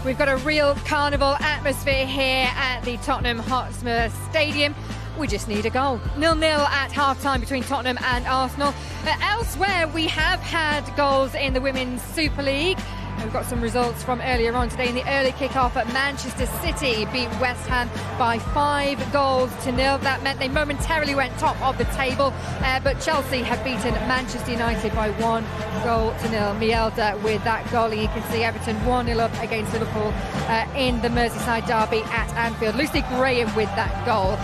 We've got a real carnival atmosphere here at the Tottenham Hotspur Stadium. We just need a goal. 0-0 at half-time between Tottenham and Arsenal. Elsewhere, we have had goals in the Women's Super League. We've got some results from earlier on today in the early kick-off at Manchester City beat West Ham by 5-0. That meant they momentarily went top of the table, but Chelsea have beaten Manchester United by 1-0. Mielda with that goal. You can see Everton 1-0 up against Liverpool in the Merseyside derby at Anfield. Lucy Graham with that goal.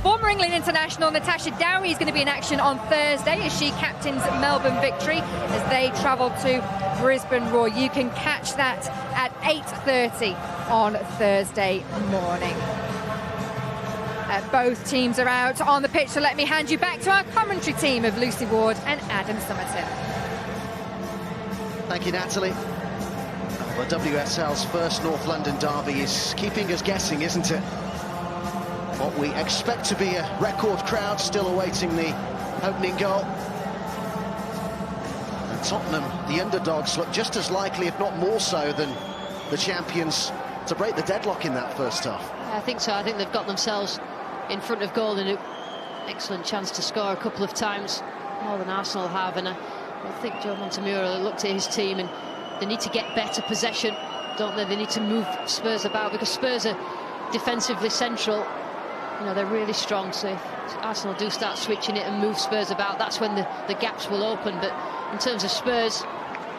Former England international Natasha Dowie is going to be in action on Thursday as she captains Melbourne Victory as they travel to Brisbane Roar. You can catch that at 8:30 on Thursday morning. Both teams are out on the pitch, so let me hand you back to our commentary team of Lucy Ward and Adam Somerton. Thank you, Natalie. The WSL's first North London derby is keeping us guessing, isn't it? What we expect to be a record crowd still awaiting the opening goal. And Tottenham, the underdogs, look just as likely, if not more so, than the champions to break the deadlock in that first half. I think so. I think they've got themselves in front of goal and an excellent chance to score a couple of times, more than Arsenal have. And I think Joe Montemurro looked at his team and they need to get better possession, don't they? They need to move Spurs about because Spurs are defensively central. You know, they're really strong, so if Arsenal do start switching it and move Spurs about, that's when the gaps will open. But in terms of Spurs,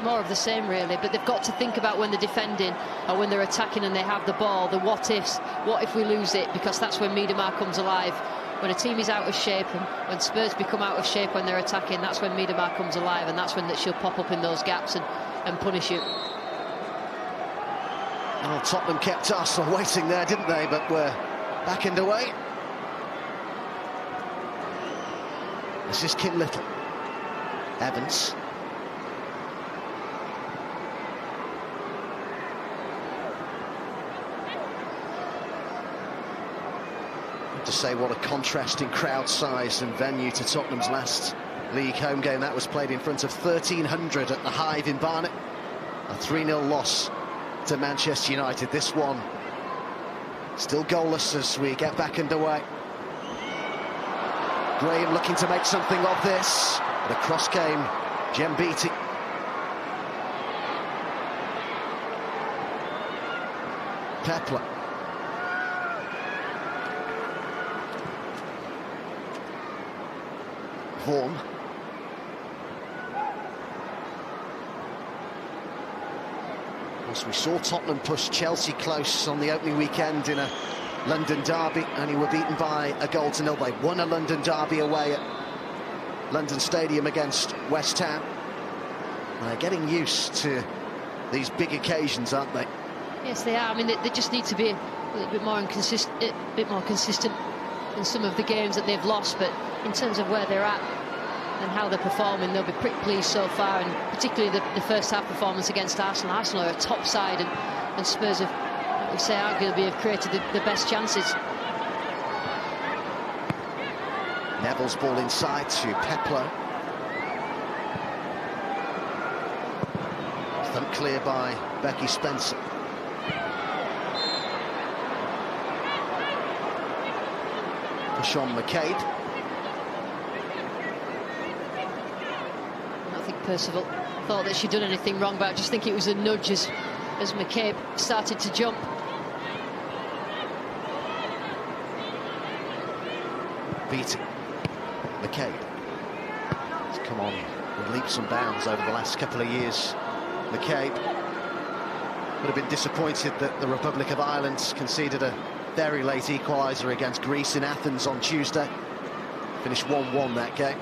more of the same really, but they've got to think about when they're defending or when they're attacking and they have the ball, the what ifs. What if we lose it? Because that's when Miedema comes alive. When a team is out of shape and when Spurs become out of shape when they're attacking, that's when Miedema comes alive, and that's when she'll pop up in those gaps and punish you. Well, Tottenham kept Arsenal waiting there, didn't they? But we're back and away. This is Kim Little. Evans. To say what a contrasting crowd size and venue to Tottenham's last league home game. That was played in front of 1,300 at the Hive in Barnet. A 3-0 loss to Manchester United. This one still goalless as we get back underway. Graham looking to make something of this. The cross came, Jem Beattie. Pepler. Vaughan. As we saw Tottenham push Chelsea close on the opening weekend in a London derby, only were beaten by a 1-0. They won a London derby away at London Stadium against West Ham. They're getting used to these big occasions, aren't they? Yes, they are. I mean, they just need to be a little bit more consistent in some of the games that they've lost, but in terms of where they're at and how they're performing, they'll be pretty pleased so far, and particularly the first half performance against Arsenal. Arsenal are a top side, and Spurs have, like we say, arguably have created the best chances. Neville's ball inside to Pepler. Thumped clear by Becky Spencer. Sean McCabe. I don't think Percival thought that she'd done anything wrong, but I just think it was a nudge as McCabe started to jump. Beattie. McCabe. He's come on with leaps and bounds over the last couple of years. McCabe would have been disappointed that the Republic of Ireland conceded a very late equaliser against Greece in Athens on Tuesday. Finished 1-1 that game.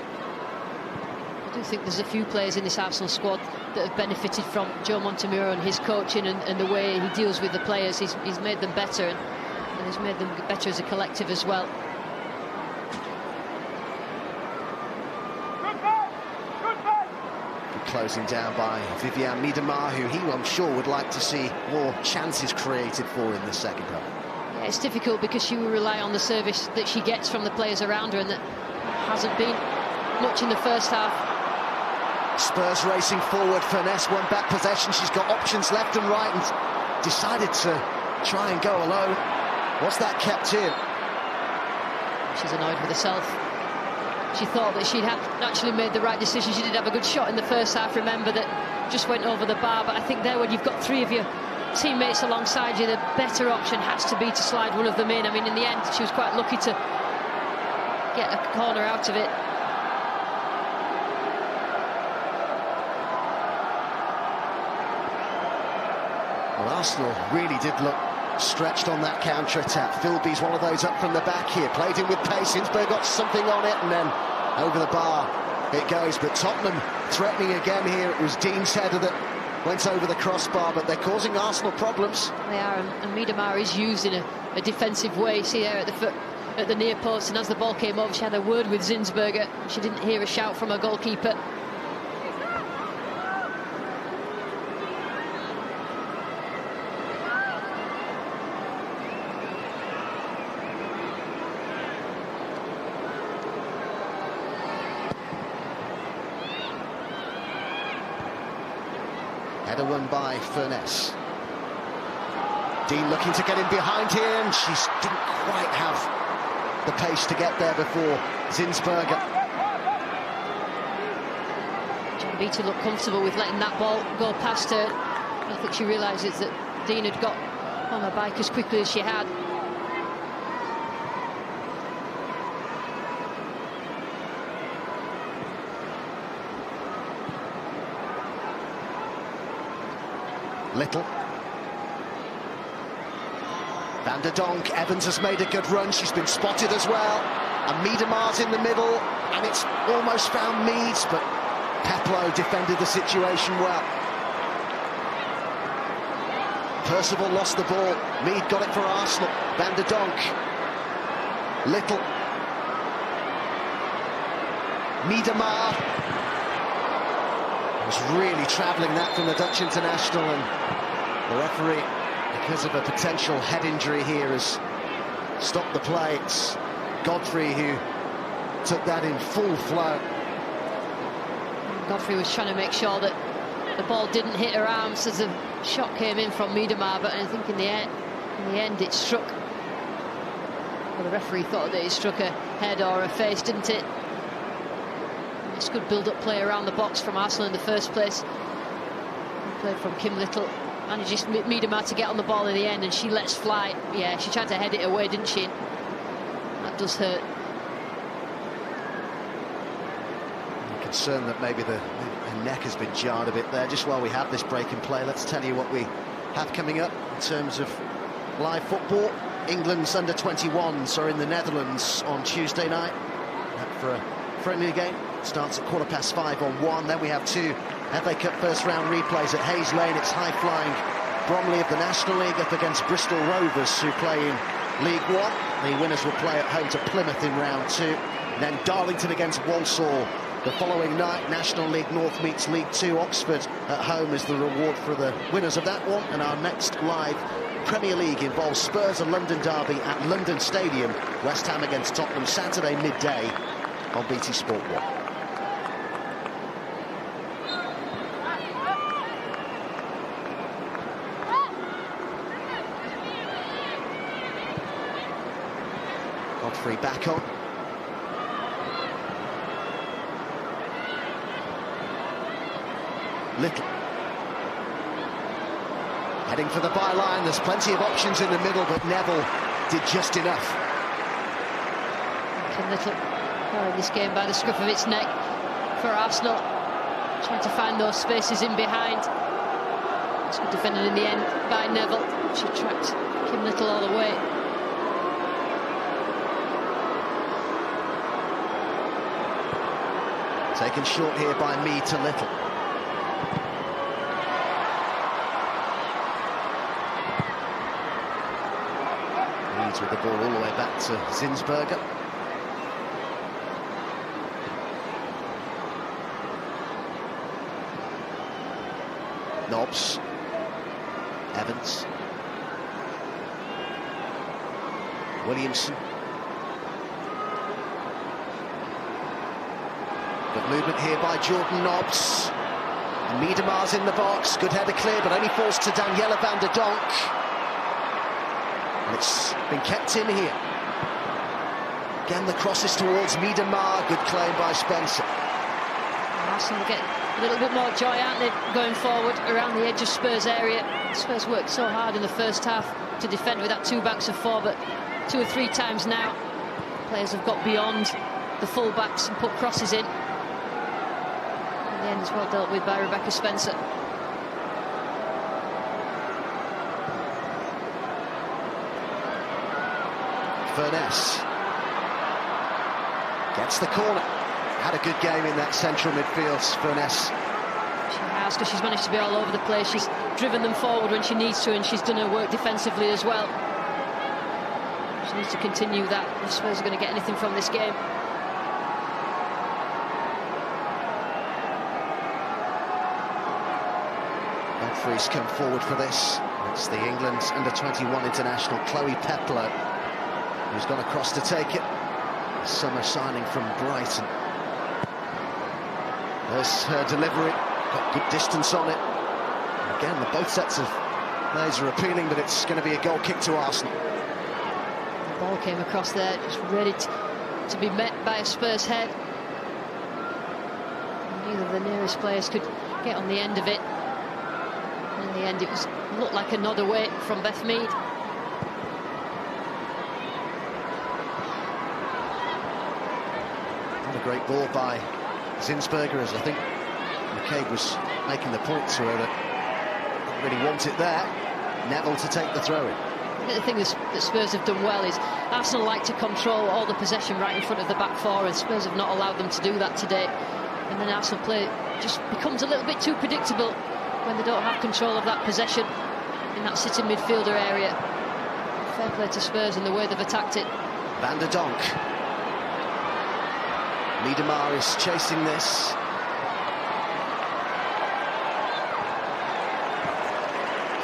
I do think there's a few players in this Arsenal squad that have benefited from Joe Montemurro and his coaching and the way he deals with the players. He's made them better, and he's made them better as a collective as well. Closing down by Viviane Miedema, who I'm sure would like to see more chances created for in the second half. Yeah, it's difficult because she will rely on the service that she gets from the players around her, and that hasn't been much in the first half. Spurs racing forward. Furness won back possession. She's got options left and right, and decided to try and go alone. Was that kept in? She's annoyed with herself. She thought that she'd actually made the right decision. She did have a good shot in the first half, remember, that just went over the bar. But I think there, when you've got three of your teammates alongside you, the better option has to be to slide one of them in. I mean, in the end, she was quite lucky to get a corner out of it. Well, Arsenal really did look stretched on that counter-attack. Philby's one of those up from the back here. Played in with pace. Zinsberg got something on it, and then over the bar it goes. But Tottenham threatening again here. It was Dean's header that went over the crossbar, but they're causing Arsenal problems. They are, and Miedemar is used in a defensive way. See there at the near post, and as the ball came over, she had a word with Zinsberger. She didn't hear a shout from her goalkeeper. Header won by Furness. Dean looking to get in behind here, and she didn't quite have the pace to get there before Zinsberger. Jan Beattie looked comfortable with letting that ball go past her. I think she realises that Dean had got on her bike as quickly as she had. Little. Van der Donk. Evans has made a good run. She's been spotted as well. And Miedemar's in the middle, and it's almost found Meads, but Peplow defended the situation well. Percival lost the ball. Mead got it for Arsenal. Van der Donk. Little. Miedemar. Was really travelling that from the Dutch international, and the referee, because of a potential head injury here, has stopped the play. It's Godfrey who took that in full flow. Godfrey was trying to make sure that the ball didn't hit her arms as the shot came in from Miedemar, but I think in the end it struck. Well, the referee thought that it struck her head or her face, didn't it? It's good build-up play around the box from Arsenal in the first place. Played from Kim Little. Manages Miedemar to get on the ball in the end, and she lets fly. Yeah, she tried to head it away, didn't she? That does hurt. I'm concerned that maybe the neck has been jarred a bit there. Just while we have this break in play, let's tell you what we have coming up in terms of live football. England's under-21s are in the Netherlands on Tuesday night. For a friendly game. Starts at 5:15 on 1. Then we have two FA Cup first-round replays at Hayes Lane. It's high-flying Bromley of the National League up against Bristol Rovers, who play in League One. The winners will play at home to Plymouth in round 2. Then Darlington against Walsall the following night. National League North meets League 2. Oxford at home is the reward for the winners of that one. And our next live Premier League involves Spurs and London derby at London Stadium. West Ham against Tottenham Saturday midday on BT Sport 1. Godfrey back on. Little. Heading for the byline. There's plenty of options in the middle, but Neville did just enough. Kim Little in this game by the scruff of its neck for Arsenal. Trying to find those spaces in behind. It's good defended in the end by Neville. She tracked Kim Little all the way. Taken short here by Mead to Little. Meads with the ball all the way back to Zinsberger. Nobbs. Evans. Williamson. Good movement here by Jordan Nobbs. Miedemar's in the box, good header clear, but only falls to Daniela van der Donk. And it's been kept in here. Again, the crosses towards Miedemar, good claim by Spencer. Arsenal get a little bit more joy, aren't they, going forward around the edge of Spurs area. Spurs worked so hard in the first half to defend with that two backs of four, but 2 or 3 times now, players have got beyond the full-backs and put crosses in. In the end, it's well dealt with by Rebecca Spencer. Furness gets the corner. Had a good game in that central midfield, Furness. She has, because she's managed to be all over the place. She's driven them forward when she needs to, and she's done her work defensively as well. She needs to continue that if Spurs are going to get anything from this game. Referees come forward for this. It's the England under-21 international Chloe Peplow who's gone across to take it. Summer signing from Brighton. There's her delivery, got good distance on it. Again, both sets of plays are appealing, but it's going to be a goal kick to Arsenal. The ball came across there, just ready to be met by a Spurs head. Neither of the nearest players could get on the end of it. And in the end, it looked like a nod away from Beth Mead. Not a great ball by Zinsberger, as I think McCabe was making the point to her that didn't really want it there. Neville to take the throw-in. The thing that Spurs have done well is Arsenal like to control all the possession right in front of the back four, and Spurs have not allowed them to do that today. And then Arsenal play just becomes a little bit too predictable when they don't have control of that possession in that sitting midfielder area. Fair play to Spurs in the way they've attacked it. Van der Donk. Miedemar is chasing this.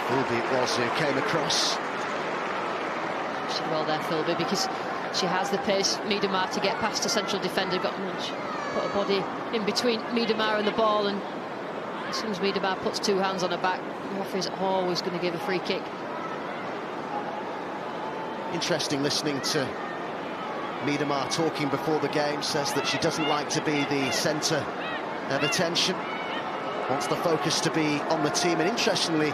Philby it was who came across. She did well there, Philby, because she has the pace, Miedemar, to get past a central defender. Got much, put her body in between Miedemar and the ball, and as soon as Miedemar puts 2 hands on her back, the referee's always going to give a free kick. Interesting listening to Miedemar talking before the game. Says that she doesn't like to be the centre of attention, wants the focus to be on the team. And interestingly,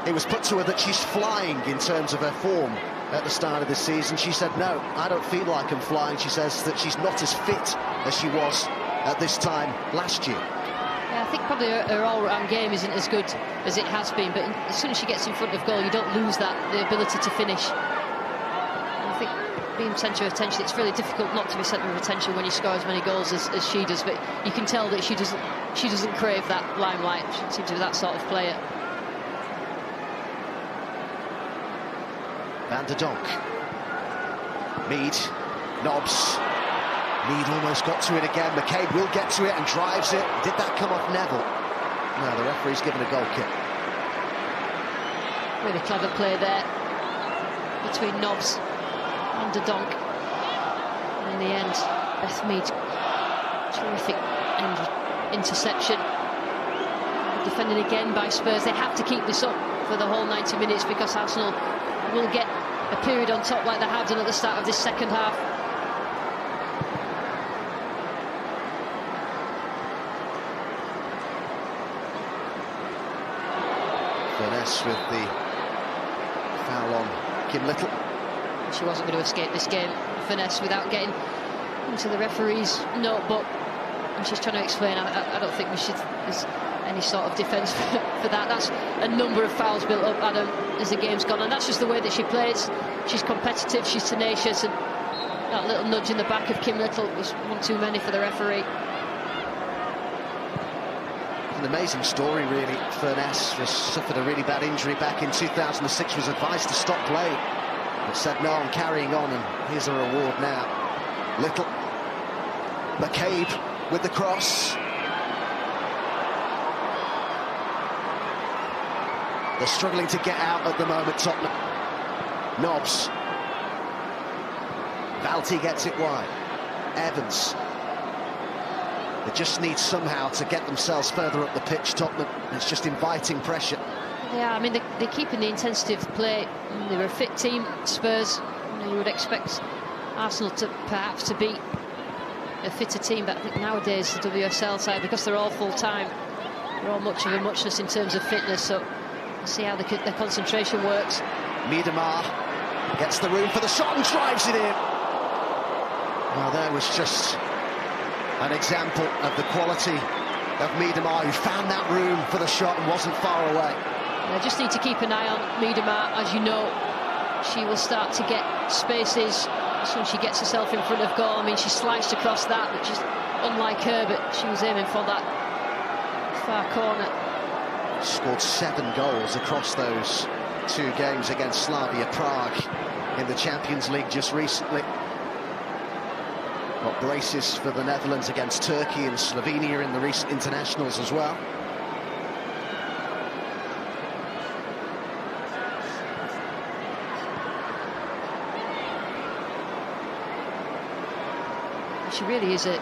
it was put to her that she's flying in terms of her form at the start of the season. She said, no, I don't feel like I'm flying. She says that she's not as fit as she was at this time last year. Yeah, I think probably her all-round game isn't as good as it has been, but as soon as she gets in front of goal, you don't lose the ability to finish. And I think being centre of attention, it's really difficult not to be centre of attention when you score as many goals as she does, but you can tell that she doesn't crave that limelight. She seems to be that sort of player. Van der Donk. Mead. Nobbs. Mead almost got to it again. McCabe will get to it and drives it. Did that come off Neville? No, the referee's given a goal kick. Really clever play there between Nobbs and der Donk. And in the end, Beth Mead, terrific interception. Defended again by Spurs. They have to keep this up for the whole 90 minutes because Arsenal will get a period on top like they have done at the start of this second half. Furness with the foul on Kim Little. She wasn't going to escape this game, Furness, without getting into the referee's notebook. And she's trying to explain, I don't think there's any sort of defence for that. That's a number of fouls built up, Adam, as the game's gone, and that's just the way that she plays. She's competitive, she's tenacious, and that little nudge in the back of Kim Little was one too many for the referee. An amazing story, really. Furness suffered a really bad injury back in 2006, was advised to stop playing, but said, no, I'm carrying on, and here's a reward now. Little. McCabe with the cross. They're struggling to get out at the moment, Tottenham. Nobbs. Valti gets it wide. Evans. They just need somehow to get themselves further up the pitch, Tottenham. It's just inviting pressure. Yeah, I mean, they're keeping the intensity of play. They were a fit team, Spurs. You would expect Arsenal to perhaps to beat a fitter team, but I think nowadays the WSL side, because they're all full-time, they're all much of a muchness in terms of fitness, so we'll see how their concentration works. Miedemar gets the room for the shot and drives it in. Well, there was just an example of the quality of Miedemar, who found that room for the shot and wasn't far away. They just need to keep an eye on Miedemar. As you know, she will start to get spaces as soon as she gets herself in front of goal. I mean, she sliced across that, which is unlike her, but she was aiming for that far corner. Scored 7 goals across those 2 games against Slavia Prague in the Champions League just recently. Got braces for the Netherlands against Turkey and Slovenia in the recent internationals as well. She really is a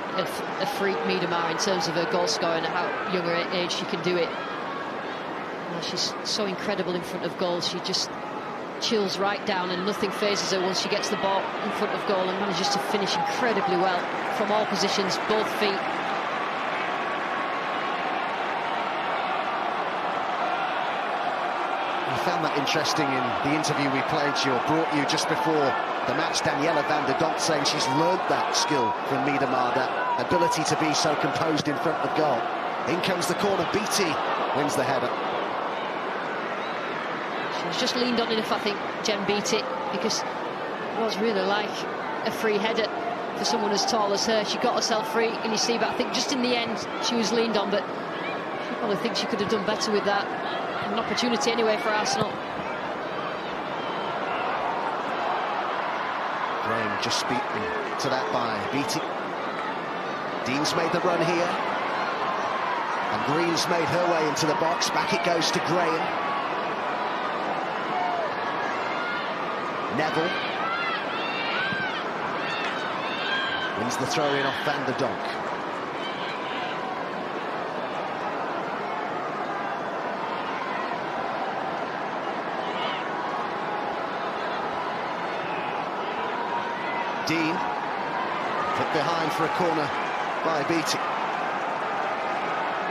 freak, Miedemar, in terms of her goal scoring and how young her age she can do it. Well, she's so incredible in front of goal. She just chills right down and nothing phases her once she gets the ball in front of goal, and manages to finish incredibly well from all positions, both feet. I found that interesting in the interview we played you, or brought you just before the match. Daniela van der Donk saying she's learned that skill from Miedemar, that ability to be so composed in front of goal. In comes the corner, Beatty wins the header. She's just leaned on enough, I think, Jen Beatty, because it was really like a free header for someone as tall as her. She got herself free, and you see, but I think just in the end she was leaned on, but she probably thinks she could have done better with that. An opportunity anyway for Arsenal. Graham just beaten to that by Beatty. Dean's made the run here, and Green's made her way into the box. Back it goes to Graham. Neville wins the throw-in off Van der Donk. Dean put behind for a corner by Beatty.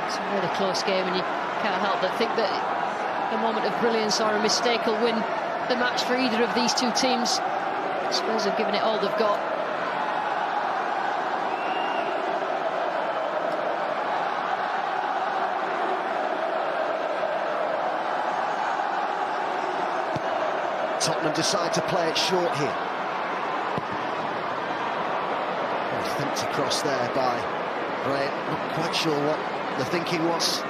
It's a really close game, and you can't help but think that a moment of brilliance or a mistake will win the match for either of these two teams. Spurs have given it all they've got. Tottenham decide to play it short here. Thumped across there by Graham. Not quite sure what the thinking was.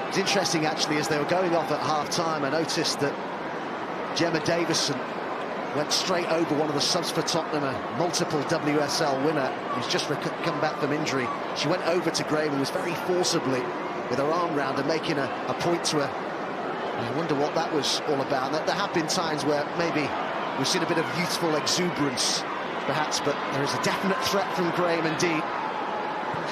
It's interesting, actually, as they were going off at half-time, I noticed that Gemma Davison went straight over one of the subs for Tottenham, a multiple WSL winner who's just come back from injury. She went over to Graham and was very forcibly, with her arm round her, making a point to her. And I wonder what that was all about. There have been times where maybe we've seen a bit of youthful exuberance, perhaps, but there is a definite threat from Graham indeed.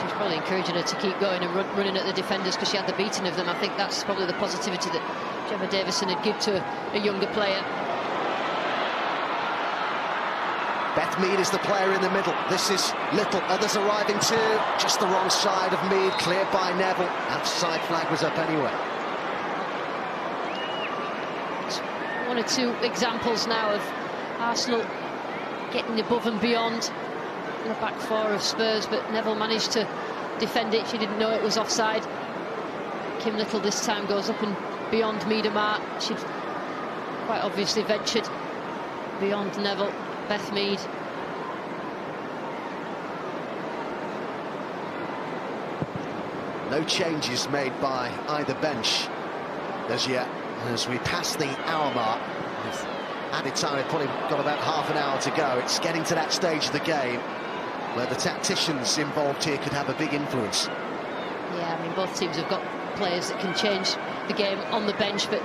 She's probably encouraging her to keep going and running at the defenders, because she had the beating of them. I think that's probably the positivity that Gemma Davison would give to a younger player. Beth Mead is the player in the middle. This is Little. Others arriving too. Just the wrong side of Mead, cleared by Neville. Outside flag was up anyway. It's 1 or 2 examples now of Arsenal getting above and beyond the back 4 of Spurs, but Neville managed to defend it. She didn't know it was offside. Kim Little this time goes up and beyond Miedemar. She'd quite obviously ventured beyond Neville. Beth Mead. No changes made by either bench as yet. As we pass the hour mark, with added time, we've probably got about half an hour to go. It's getting to that stage of the game where the tacticians involved here could have a big influence. Yeah, I mean, both teams have got players that can change the game on the bench, but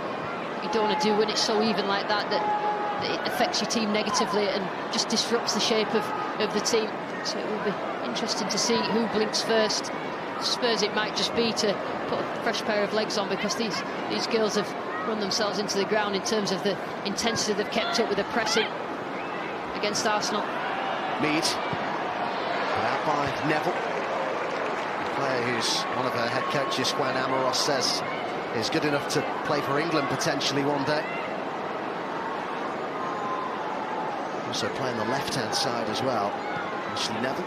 you don't want to do when it's so even like that, that it affects your team negatively and just disrupts the shape of the team. So it will be interesting to see who blinks first. Spurs it might just be to put a fresh pair of legs on, because these girls have run themselves into the ground in terms of the intensity they've kept up with the pressing against Arsenal. Mead, put out by Neville. A player who's one of her head coaches, Juan Amoros, says is good enough to play for England potentially one day. Also playing the left-hand side as well, Ashley Neville.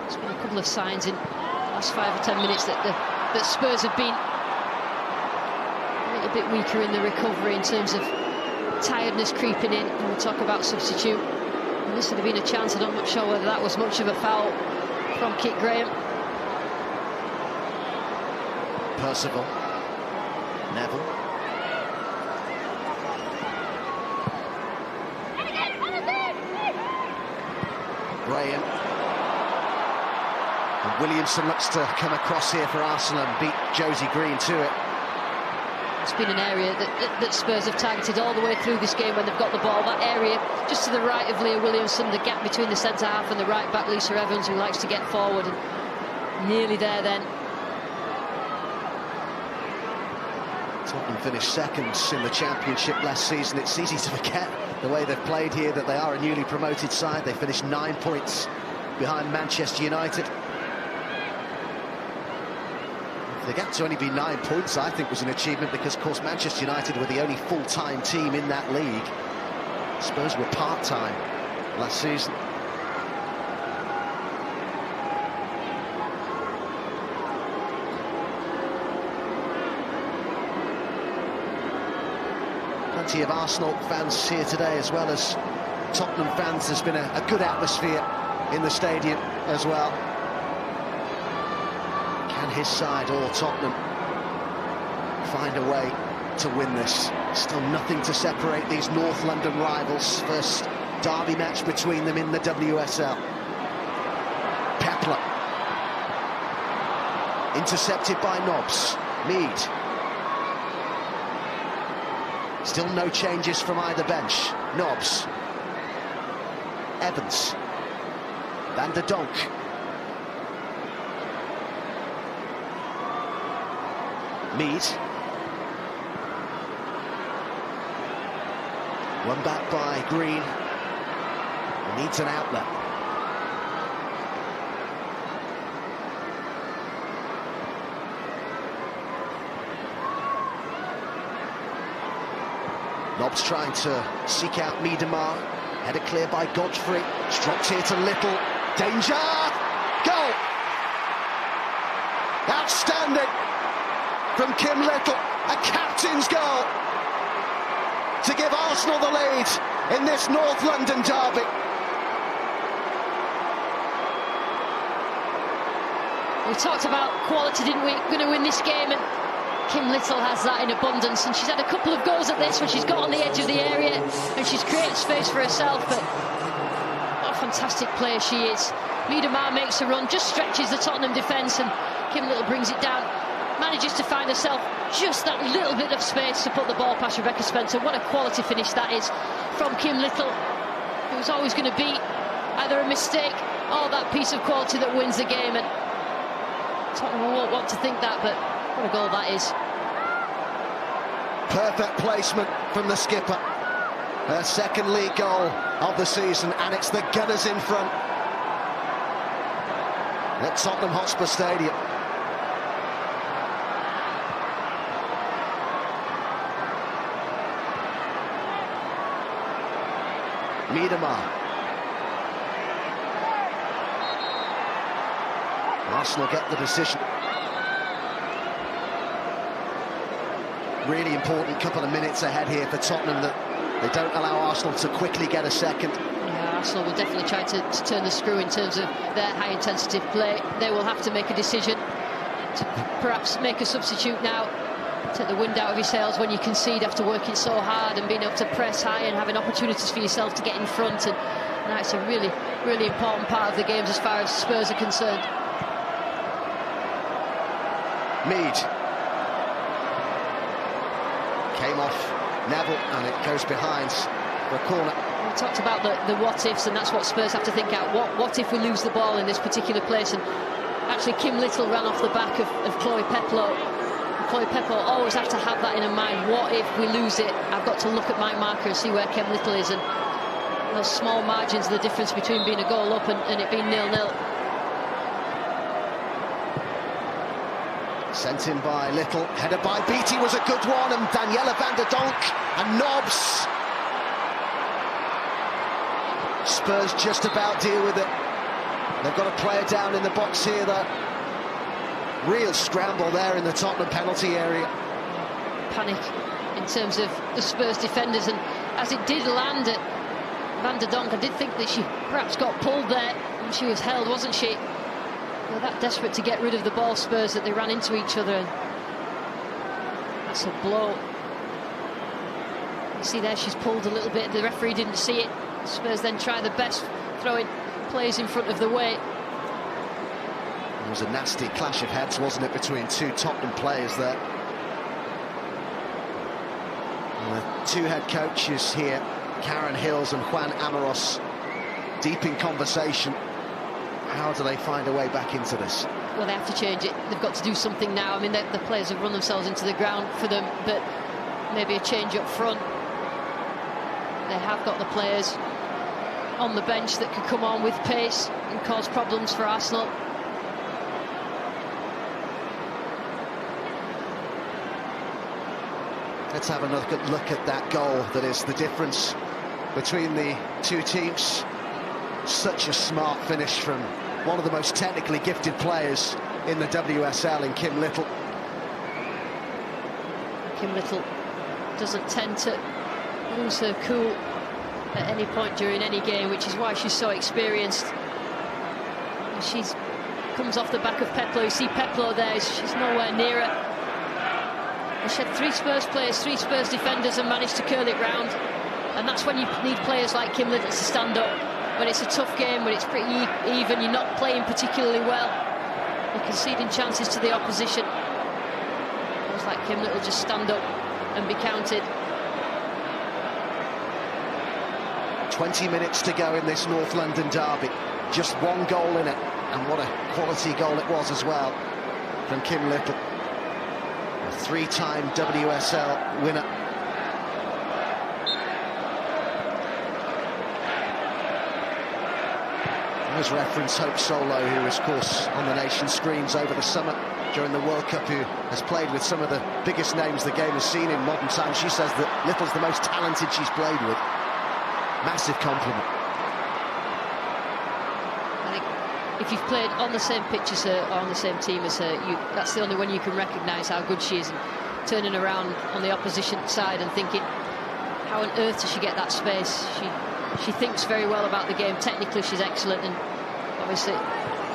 There's been a couple of signs in the last 5 or 10 minutes that Spurs have been a little bit weaker in the recovery in terms of tiredness creeping in. And we'll talk about substitute. And this would have been a chance. I'm not sure whether that was much of a foul from Kit Graham. Percival, Neville. Graham. And Williamson looks to come across here for Arsenal and beat Josie Green to it. It's been an area that Spurs have targeted all the way through this game when they've got the ball. That area just to the right of Leah Williamson, the gap between the centre half and the right back, Lisa Evans, who likes to get forward, and nearly there then. Tottenham finished second in the Championship last season. It's easy to forget the way they've played here, that they are a newly promoted side. They finished 9 points behind Manchester United. The gap to only be 9 points, I think, was an achievement, because, of course, Manchester United were the only full-time team in that league. Spurs were part-time last season. Plenty of Arsenal fans here today, as well as Tottenham fans. There's been a good atmosphere in the stadium as well. Can his side, or Tottenham, find a way to win this? Still nothing to separate these North London rivals. First derby match between them in the WSL. Pepler. Intercepted by Nobbs. Mead. Still no changes from either bench. Nobbs. Evans. Van der Donk. Mead. One back by Green. Needs an outlet. Nobbs trying to seek out Miedemar. Header clear by Godfrey. It's dropped here to Little. Danger! Goal! Outstanding from Kim Little. A captain's goal to give Arsenal the lead in this North London derby. We talked about quality, didn't we? Going to win this game, and Kim Little has that in abundance, and she's had a couple of goals at this when she's got on the edge of the area and she's created space for herself. But what a fantastic player she is. Miedemar makes a run, just stretches the Tottenham defence, and Kim Little brings it down, manages to find herself just that little bit of space to put the ball past Rebecca Spencer. What a quality finish that is from Kim Little. It was always going to be either a mistake or that piece of quality that wins the game, and Tottenham won't want to think that, but what a goal that is. Perfect placement from the skipper. Her second league goal of the season, and it's the Gunners in front at Tottenham Hotspur Stadium. Miedemar. Arsenal get the decision. Really important couple of minutes ahead here for Tottenham, that they don't allow Arsenal to quickly get a second. Yeah, Arsenal will definitely try to turn the screw in terms of their high-intensity play. They will have to make a decision to perhaps make a substitute now. Take the wind out of your sails when you concede after working so hard and being able to press high and having opportunities for yourself to get in front. And now it's a really, really important part of the games as far as Spurs are concerned. Mead. Came off Neville, and it goes behind for a corner. We talked about the what-ifs, and that's what Spurs have to think out. What if we lose the ball in this particular place? And actually, Kim Little ran off the back of Chloe Peplow. Chloe Peplow always have to have that in her mind. What if we lose it? I've got to look at my marker and see where Kim Little is. And those small margins are the difference between being a goal up and it being 0-0. Sent in by Little, headed by Beattie was a good one, and Daniela van der Donk and Nobbs. Spurs just about deal with it. They've got a player down in the box here, though. Real scramble there in the Tottenham penalty area. Panic in terms of the Spurs defenders, and as it did land at Van der Donk, I did think that she perhaps got pulled there, and she was held, wasn't she? They were that desperate to get rid of the ball, Spurs, that they ran into each other, and that's a blow. You see there, she's pulled a little bit. The referee didn't see it. Spurs then try the best, throwing players in front of the weight. It was a nasty clash of heads, wasn't it, between two Tottenham players there. And the two head coaches here, Karen Hills and Juan Amoros, deep in conversation. How do they find a way back into this? Well, they have to change it. They've got to do something now. I mean, the players have run themselves into the ground for them, but maybe a change up front. They have got the players on the bench that can come on with pace and cause problems for Arsenal. Let's have another look at that goal that is the difference between the two teams. Such a smart finish from one of the most technically gifted players in the WSL, in Kim Little. Kim Little doesn't tend to lose her cool at any point during any game, which is why she's so experienced. And she comes off the back of Peplow. You see Peplow there, she's nowhere near her. And she had three Spurs players, three Spurs defenders, and managed to curl it round. And that's when you need players like Kim Little to stand up. When it's a tough game, when it's pretty even, you're not playing particularly well, you're conceding chances to the opposition. It was like Kim Little just stand up and be counted. 20 minutes to go in this North London derby. Just one goal in it, and what a quality goal it was as well from Kim Little. A three-time WSL winner. As reference Hope Solo, who was, of course, on the nation's screens over the summer during the World Cup, who has played with some of the biggest names the game has seen in modern times. She says that Little's the most talented she's played with. Massive compliment. I think if you've played on the same pitch as her or on the same team as her, that's the only one you can recognise how good she is. And turning around on the opposition side and thinking, how on earth does she get that space? She thinks very well about the game. Technically, she's excellent, and obviously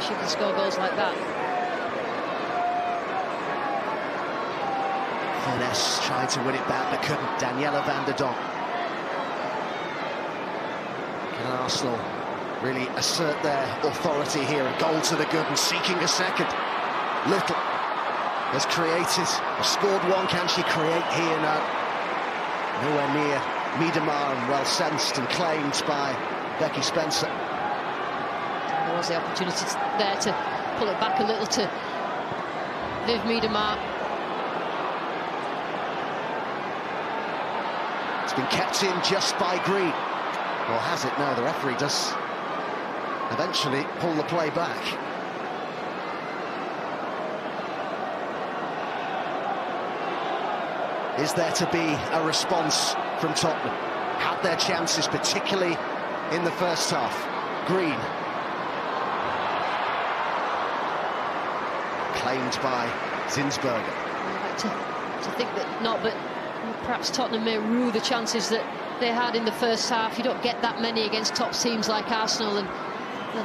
she can score goals like that. Finesse tried to win it back, but couldn't. Daniela van der Donk. Can Arsenal really assert their authority here? A goal to the good and seeking a second. Little has created, has scored one. Can she create here? No. Nowhere near. Miedemar, and well sensed and claimed by Becky Spencer. There was the opportunity there to pull it back a little to Viv Miedemar. It's been kept in just by Green. Or has it? No, the referee does eventually pull the play back. Is there to be a response from Tottenham? Had their chances, particularly in the first half. Green. Claimed by Zinsberger. I'd like to think that not, but perhaps Tottenham may rue the chances that they had in the first half. You don't get that many against top teams like Arsenal, and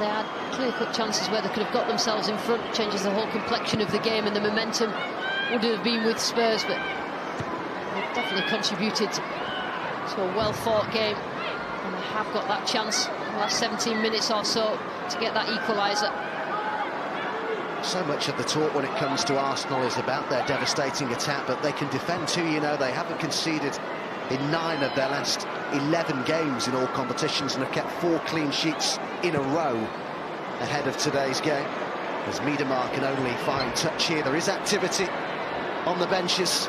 they had clear-cut chances where they could have got themselves in front. It changes the whole complexion of the game, and the momentum would have been with Spurs, but they've definitely contributed to a well-fought game, and they have got that chance in the last 17 minutes or so to get that equaliser. So much of the talk when it comes to Arsenal is about their devastating attack, but they can defend too, you know. They haven't conceded in 9 of their last 11 games in all competitions and have kept 4 clean sheets in a row ahead of today's game. As Miedemar can only find touch here, there is activity on the benches.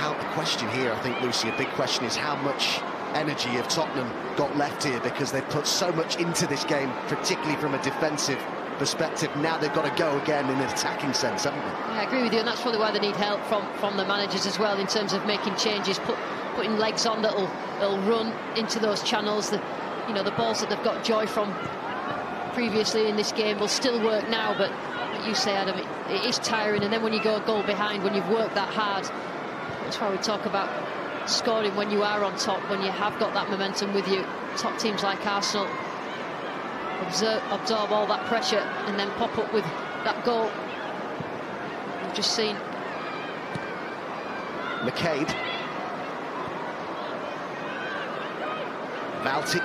The question here, I think, Lucy, a big question is how much energy have Tottenham got left here, because they've put so much into this game, particularly from a defensive perspective. Now they've got to go again in an attacking sense, haven't they? Yeah, I agree with you, and that's probably why they need help from the managers as well, in terms of making changes, putting legs on that'll run into those channels. The balls that they've got joy from previously in this game will still work now, but like you say, Adam, it is tiring, and then when you go a goal behind, when you've worked that hard, that's why we talk about scoring when you are on top, when you have got that momentum with you. Top teams like Arsenal absorb all that pressure and then pop up with that goal. We've just seen McCabe, Balti,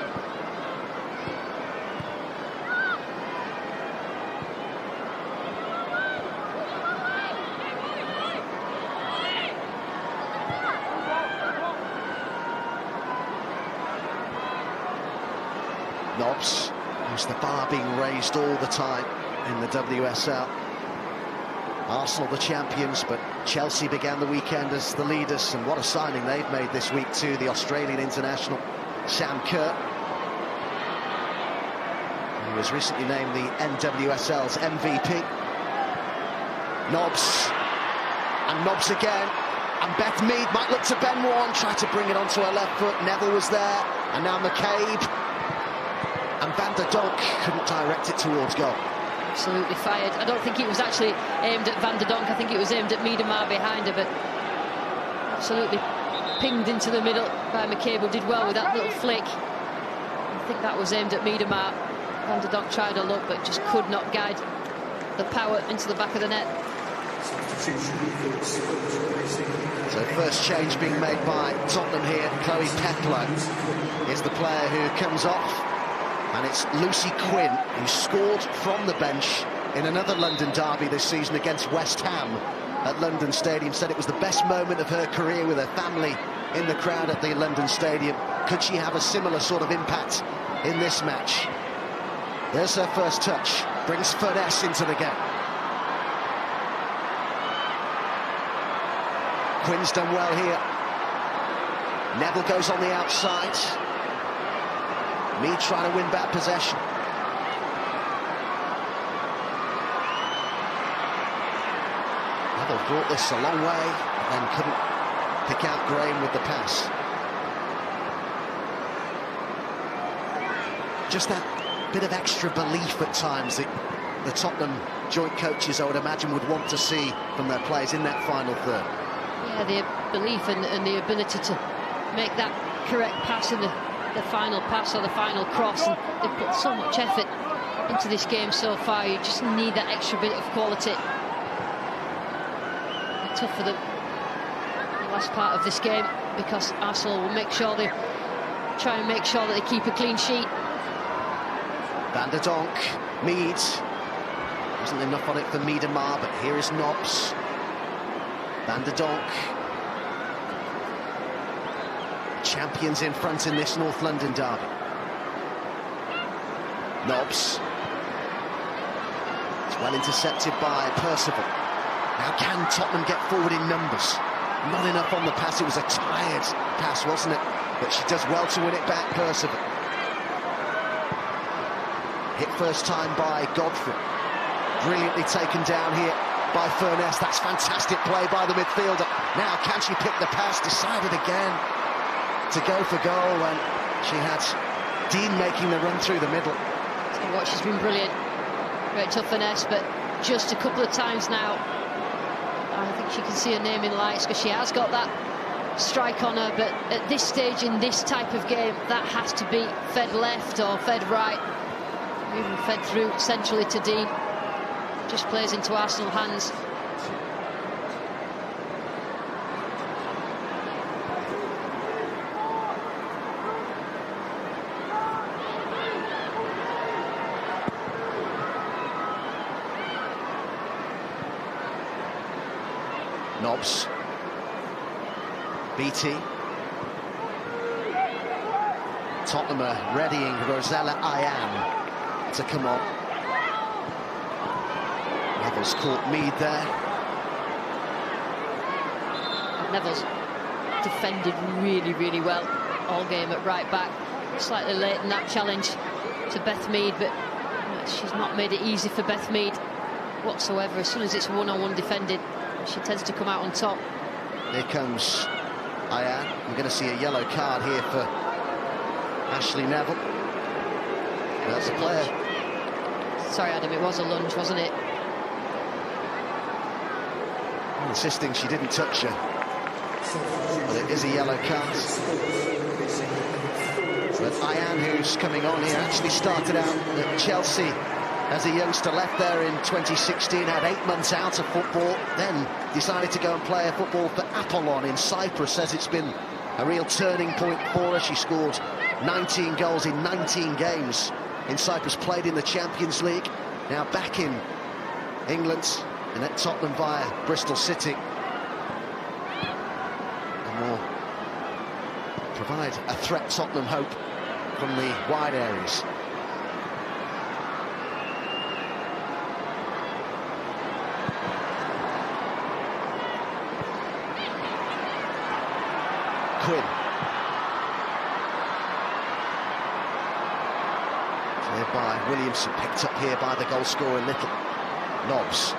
Nobbs, who's the bar being raised all the time in the WSL. Arsenal the champions, but Chelsea began the weekend as the leaders, and what a signing they've made this week too, the Australian international Sam Kerr, who was recently named the NWSL's MVP. Nobbs, and Nobbs again, and Beth Mead might look to bend one, try to bring it onto her left foot. Neville was there, and now McCabe. And Van der Donk couldn't direct it towards goal. Absolutely fired. I don't think it was actually aimed at Van der Donk. I think it was aimed at Miedemar behind her, but absolutely pinged into the middle by McCabe, who did well with that little flick. I think that was aimed at Miedemar. Van der Donk tried a look, but just could not guide the power into the back of the net. So first change being made by Tottenham here. Chloe Peplow is the player who comes off. And it's Lucy Quinn, who scored from the bench in another London derby this season against West Ham at London Stadium. Said it was the best moment of her career with her family in the crowd at the London Stadium. Could she have a similar sort of impact in this match? There's her first touch, brings finesse into the game. Quinn's done well here. Neville goes on the outside. Mead trying to win back possession. Neville brought this a long way and then couldn't pick out Graham with the pass. Just that bit of extra belief at times that the Tottenham joint coaches, I would imagine, would want to see from their players in that final third. Yeah, the belief and the ability to make that correct pass in the final pass or the final cross, and they've put so much effort into this game so far. You just need that extra bit of quality. It's tough for the last part of this game, because Arsenal will try and make sure that they keep a clean sheet. Van der Donk, Mead, wasn't enough on it for Miedemar, but here is Nobbs. Van der Donk, champions in front in this North London derby. Nobbs. It's well intercepted by Percival. Now can Tottenham get forward in numbers? Not enough on the pass. It was a tired pass, wasn't it? But she does well to win it back, Percival. Hit first time by Godfrey. Brilliantly taken down here by Furness. That's fantastic play by the midfielder. Now can she pick the pass? Decided again to go for goal, and she had Dean making the run through the middle. So what, she's been brilliant. Great toughness, but just a couple of times now I think she can see her name in lights, because she has got that strike on her, but at this stage in this type of game, that has to be fed left or fed right, even fed through centrally to Dean. Just plays into Arsenal hands. Nobbs. BT. Tottenham are readying Rosella Ayan to come on. Neville's caught Mead there. Neville's defended really well all game at right back. Slightly late in that challenge to Beth Mead, but she's not made it easy for Beth Mead whatsoever. As soon as it's one-on-one defended, she tends to come out on top. Here comes Ayan. We're going to see a yellow card here for Ashley Neville. That's a player. Sorry, Adam, it was a lunge, wasn't it? Insisting she didn't touch her. But it is a yellow card. But Ayan, who's coming on here, actually started out at Chelsea as a youngster, left there in 2016, had 8 months out of football, then decided to go and play football for Apollon in Cyprus. Says it's been a real turning point for her. She scored 19 goals in 19 games in Cyprus, played in the Champions League, now back in England and at Tottenham via Bristol City. And will provide a threat, Tottenham hope, from the wide areas. Quinn. Cleared by Williamson, picked up here by the goal scorer Little. Nobbs.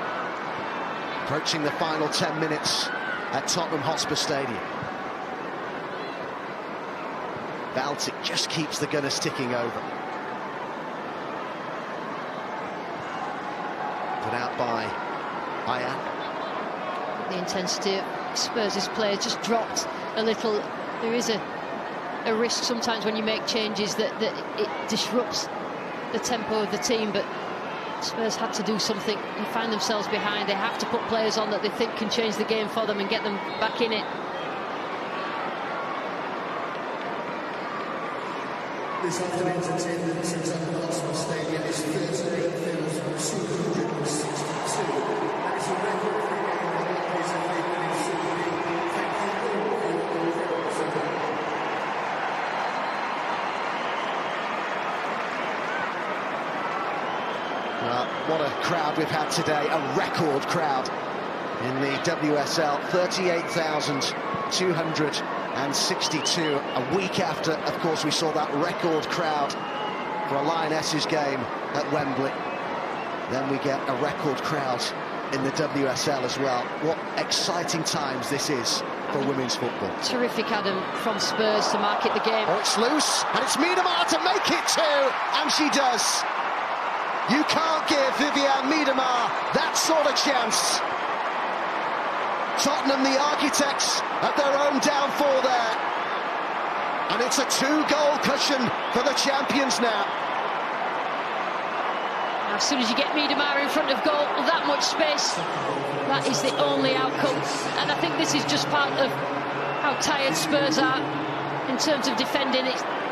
Approaching the final 10 minutes at Tottenham Hotspur Stadium. Baltic just keeps the Gunners ticking over. Put out by Ayan. The intensity of Spurs' players just dropped a little. There is a risk sometimes when you make changes that it disrupts the tempo of the team, but Spurs had to do something. They find themselves behind. They have to put players on that they think can change the game for them and get them back in it. This afternoon's attendance at Tottenham Hotspur Stadium is 38,262. That is a record for a game that is a big Super League. Thank you all for your incredible support. Well, what a crowd we've had today, a record crowd in the WSL, 38,262, a week after, of course, we saw that record crowd for a Lionesses game at Wembley. Then we get a record crowd in the WSL as well. What exciting times this is for women's football. Terrific, Adam, from Spurs to market the game. Oh, it's loose, and it's Miedemar to make it two, and she does. You can't give Vivianne Miedemar that sort of chance. Tottenham, the architects of their own downfall there. And it's a 2-goal cushion for the champions now. As soon as you get Miedemar in front of goal, that much space, that is the only outcome. And I think this is just part of how tired Spurs are in terms of defending.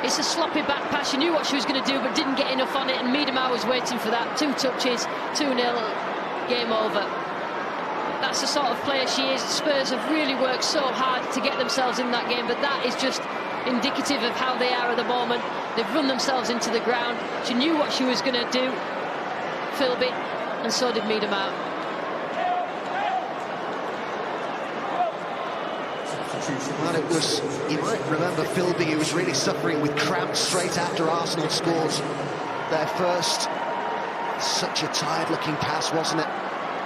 It's a sloppy back pass. She knew what she was going to do, but didn't get enough on it. And Miedemar was waiting for that. 2 touches, 2-0, game over. That's the sort of player she is. Spurs have really worked so hard to get themselves in that game, but that is just indicative of how they are at the moment. They've run themselves into the ground. She knew what she was going to do, Philby, and so did Miedemar. Well, it was, you might remember Philby, who was really suffering with cramps straight after Arsenal scored their first. Such a tired-looking pass, wasn't it?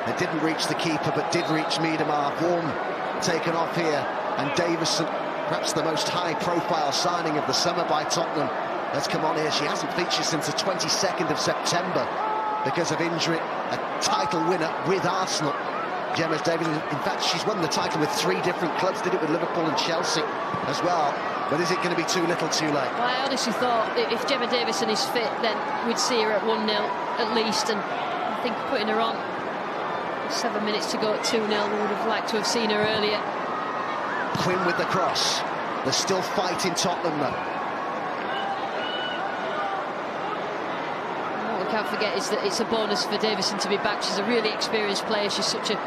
It didn't reach the keeper, but did reach Miedemar. Vaughan taken off here, and Davison, perhaps the most high-profile signing of the summer by Tottenham, has come on here. She hasn't featured since the 22nd of September because of injury. A title winner with Arsenal, Gemma Davison. In fact, she's won the title with 3 different clubs. Did it with Liverpool and Chelsea as well. But is it going to be too little, too late? Well, I honestly thought that if Gemma Davison is fit, then we'd see her at 1-0 at least. And I think putting her on 7 minutes to go at 2-0, we would have liked to have seen her earlier. Quinn with the cross. There's still fight in Tottenham, though. What we can't forget is that it's a bonus for Davison to be back. She's a really experienced player. She's such a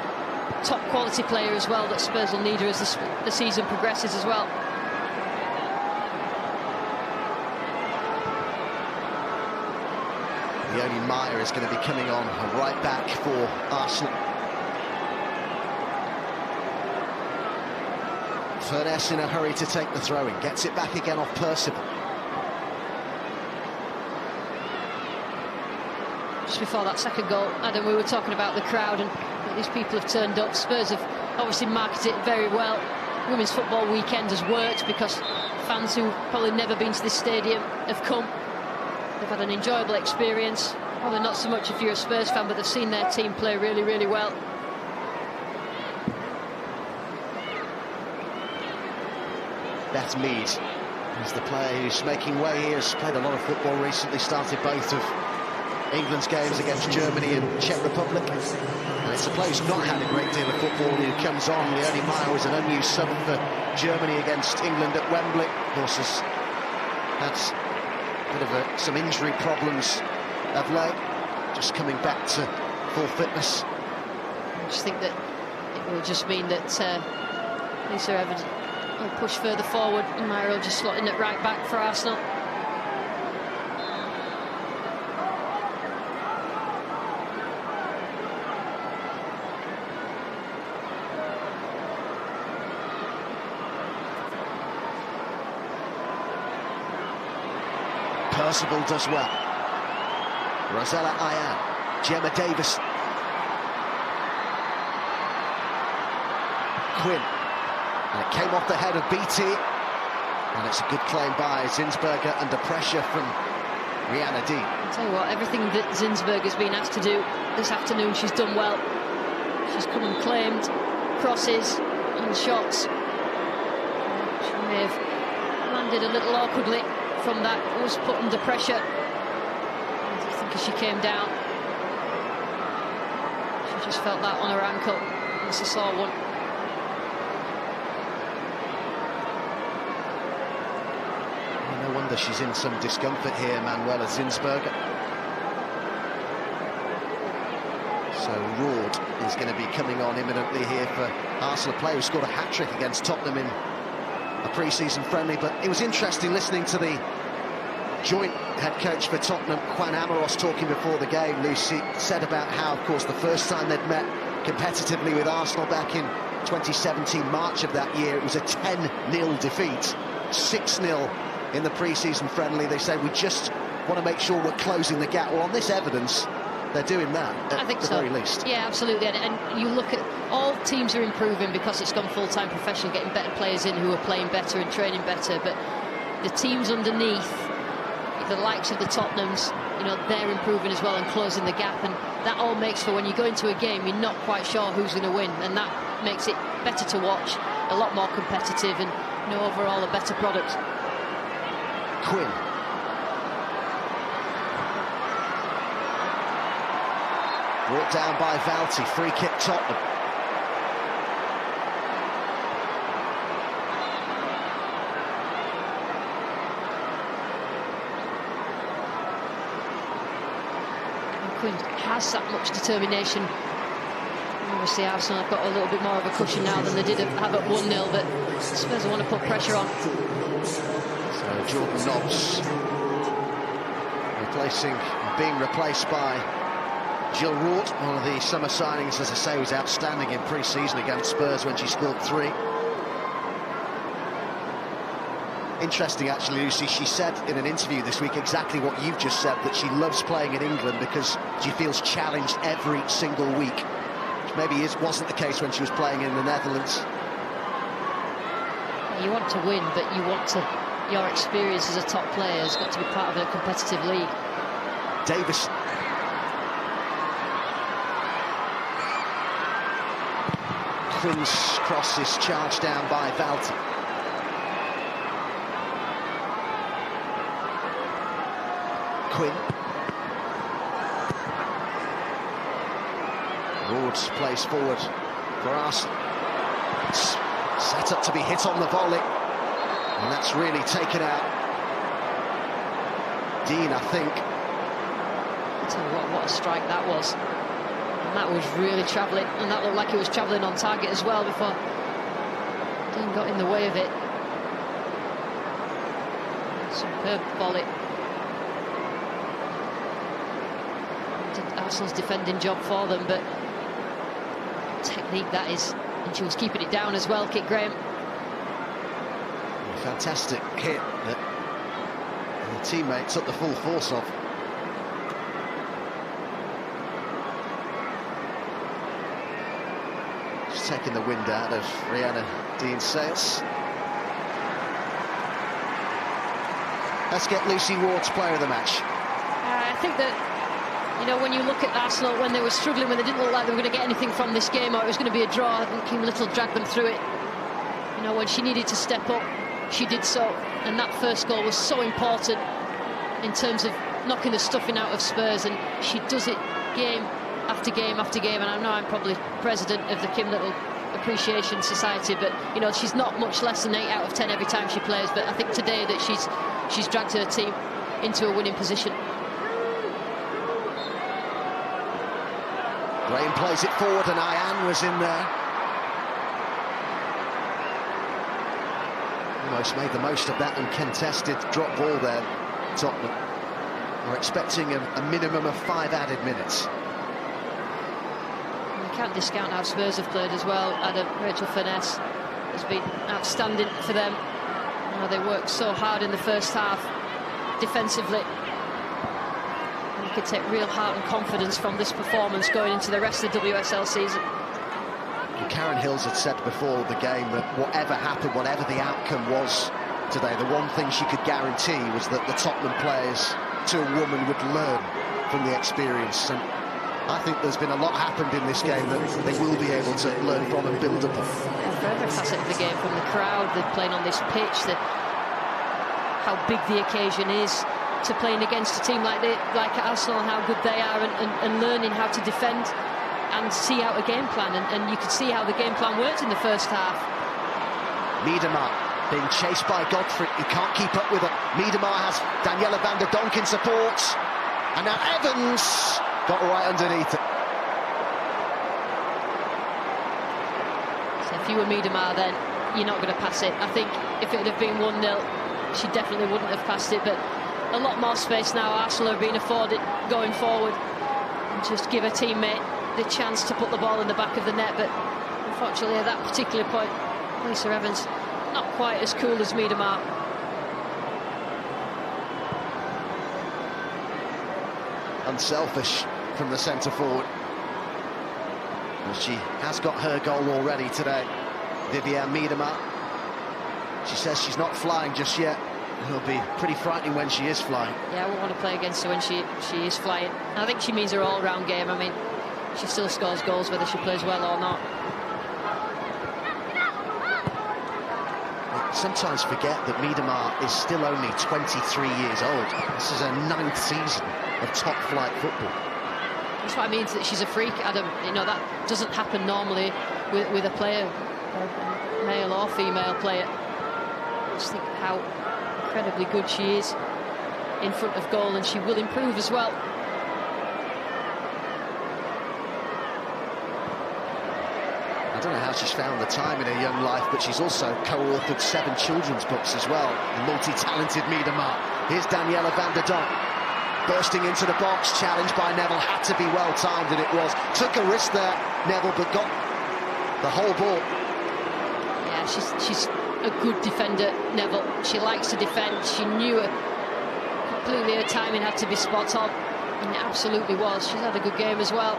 top quality player as well that Spurs will need her as the season progresses as well. Leonie Meyer is going to be coming on right back for Arsenal. Furness in a hurry to take the throw-in, gets it back again off Percival. Just before that second goal, Adam, we were talking about the crowd and these people have turned up. Spurs have obviously marketed it very well. Women's football weekend has worked because fans who've probably never been to this stadium have come. They've had an enjoyable experience. Probably not so much if you're a Spurs fan, but they've seen their team play really, really well. Beth Mead is the player who's making way here. Has played a lot of football recently, started both of England's games against Germany and Czech Republic. And it's a player who's not had a great deal of football who comes on. Leonie Meyer was an unused sub for Germany against England at Wembley. Of course, has had a bit of some injury problems of late, just coming back to full fitness. I just think that it will just mean that Lisa Evans will push further forward and Meyer will just slot in at right back for Arsenal. Percival does well. Rosella Ayan, Gemma Davis. Quinn. And it came off the head of BT. And it's a good claim by Zinsberger under pressure from Rihanna Dean. I'll tell you what, everything that Zinsberger's been asked to do this afternoon, she's done well. She's come and claimed crosses and shots. She may have landed a little awkwardly from that, was put under pressure. And I think as she came down, she just felt that on her ankle. It's a sore one. No wonder she's in some discomfort here, Manuela Zinsberger. So Roord is going to be coming on imminently here for Arsenal, player who scored a hat-trick against Tottenham in a pre-season friendly. But it was interesting listening to the joint head coach for Tottenham, Juan Amoros, talking before the game. Lucy said about how, of course, the first time they'd met competitively with Arsenal back in 2017, March of that year, it was a 10-0 defeat, 6-0 in the pre-season friendly. They say we just want to make sure we're closing the gap. Well, on this evidence, they're doing that at the very least. Yeah, absolutely. And you look at all teams are improving because it's gone full-time professional, getting better players in who are playing better and training better. But the teams underneath, the likes of the Tottenhams, you know, they're improving as well and closing the gap. And that all makes for when you go into a game, you're not quite sure who's going to win. And that makes it better to watch, a lot more competitive and, you know, overall a better product. Quinn. Brought down by Valti, free kick Tottenham. And Quinn has that much determination. Obviously Arsenal have got a little bit more of a cushion now than they did have at 1-0, but Spurs want to put pressure on. So Jordan Nobbs being replaced by Jill Roord, one of the summer signings, as I say, was outstanding in pre-season against Spurs when she scored 3. Interesting, actually, Lucy, she said in an interview this week exactly what you've just said, that she loves playing in England because she feels challenged every single week, which maybe wasn't the case when she was playing in the Netherlands. You want to win, but you want to, your experience as a top player has got to be part of a competitive league. Davis. Quinn's cross is charged down by Valti. Quinn. Roord plays forward for Arsenal. It's set up to be hit on the volley, and that's really taken out Dean, I think. I'll tell you what a strike that was. And that was really travelling, and that looked like it was travelling on target as well before Dean got in the way of it. Superb volley. Did Arsenal's defending job for them, but technique that is, and she was keeping it down as well. Kit Graham. Fantastic hit that the teammate took the full force of. Just taking the wind out of Rihanna Dean Sayers. Let's get Lucy Ward's player of the match. I think that, you know, when you look at Arsenal, when they were struggling, when they didn't look like they were going to get anything from this game, or it was going to be a draw, I think Kim Little dragged them through it. You know, when she needed to step up, she did so, and that first goal was so important in terms of knocking the stuffing out of Spurs, and she does it game after game after game. And I know I'm probably president of the Kim Little Appreciation Society, but you know, she's not much less than 8 out of 10 every time she plays. But I think today that she's dragged her team into a winning position. Graham plays it forward, and Ayan was in there. Almost made the most of that uncontested drop ball there. Tottenham are expecting a minimum of 5 added minutes. You can't discount how Spurs have played as well. Adam, Rachel Furness has been outstanding for them. You know, they worked so hard in the first half defensively. And you could take real heart and confidence from this performance going into the rest of the WSL season. Karen Hills had said before the game that whatever happened, whatever the outcome was today, the one thing she could guarantee was that the Tottenham players, to a woman, would learn from the experience. And I think there's been a lot happened in this game that they will be able to learn from and build upon. Further facet of the game, from the crowd, they're playing on this pitch, how big the occasion is, to playing against a team like Arsenal, and how good they are, and learning how to defend and see out a game plan, and you could see how the game plan worked in the first half. Miedema being chased by Godfrey, he can't keep up with it. Miedema has Daniela van der Donk in support, and now Evans got right underneath it. So if you were Miedema, then you're not going to pass it. I think if it had been 1-0, she definitely wouldn't have passed it, but a lot more space now Arsenal are being afforded going forward, and just give a teammate the chance to put the ball in the back of the net. But unfortunately at that particular point, Lisa Evans not quite as cool as Miedema. Unselfish from the centre forward, and she has got her goal already today. Viviane Miedema, she says she's not flying just yet. It'll be pretty frightening when she is flying. Yeah, I wouldn't want to play against her when she is flying. I think she means her all-round game. I mean, she still scores goals whether she plays well or not. I sometimes forget that Miedema is still only 23 years old. This is her 9th season of top-flight football. That's what I mean, that she's a freak, Adam. You know, that doesn't happen normally with a player, a male or female player. Just think how incredibly good she is in front of goal, and she will improve as well. I don't know how she's found the time in her young life, but she's also co-authored 7 children's books as well. The multi-talented Miedema. Here's Daniela van der Donk bursting into the box, challenged by Neville, had to be well timed, and it was. Took a risk there, Neville, but got the whole ball. Yeah, she's a good defender, Neville. She likes to defend. She knew completely her timing had to be spot on, and it absolutely was. She's had a good game as well.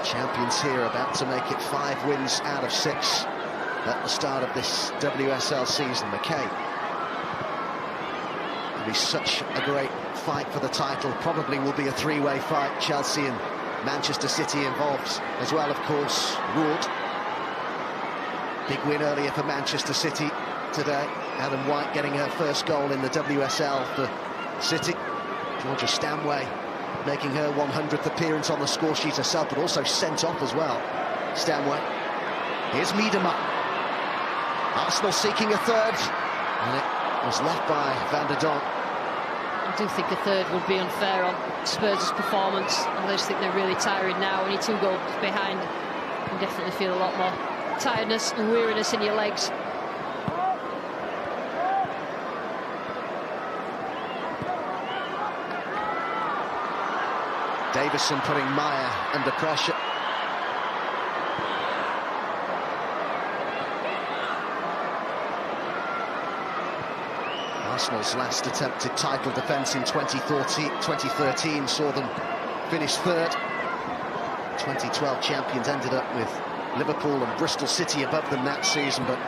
Champions here, about to make it 5 wins out of 6 at the start of this WSL season. McKay, it'll be such a great fight for the title. Probably will be a 3-way fight. Chelsea and Manchester City involved as well, of course. Ward, big win earlier for Manchester City today. Adam White getting her first goal in the WSL for City. Georgia Stanway making her 100th appearance on the score sheet herself, but also sent off as well. Stanway. Here's Miedema. Arsenal seeking a third, and it was left by Van der Donk. I do think a third would be unfair on Spurs' performance. I just think they're really tiring now. When you're 2 goals behind, you definitely feel a lot more tiredness and weariness in your legs. Davison putting Meyer under pressure. Arsenal's last attempted title defence in 2013 saw them finish third. 2012 champions ended up with Liverpool and Bristol City above them that season, but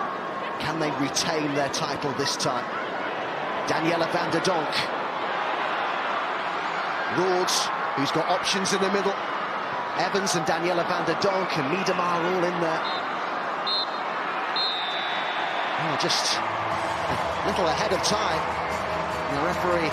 can they retain their title this time? Daniela Van der Donk. Rhodes, who's got options in the middle. Evans and Daniela Van der Donk and Miedema all in there. Oh, just a little ahead of time. And the referee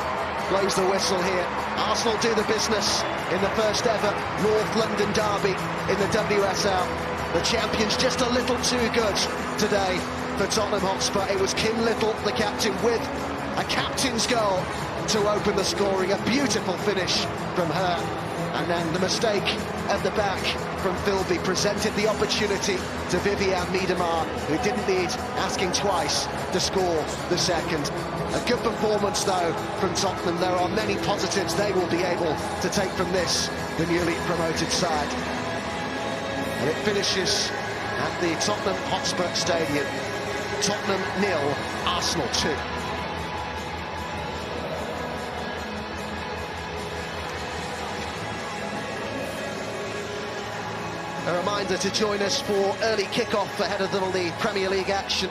blows the whistle here. Arsenal do the business in the first ever North London derby in the WSL. The champions just a little too good today for Tottenham Hotspur. It was Kim Little, the captain, with a captain's goal to open the scoring. A beautiful finish from her. And then the mistake at the back from Philby presented the opportunity to Vivianne Miedema, who didn't need asking twice to score the second. A good performance, though, from Tottenham. There are many positives they will be able to take from this, the newly promoted side. And it finishes at the Tottenham Hotspur Stadium. Tottenham 0, Arsenal 2. A reminder to join us for early kick-off ahead of the Premier League action.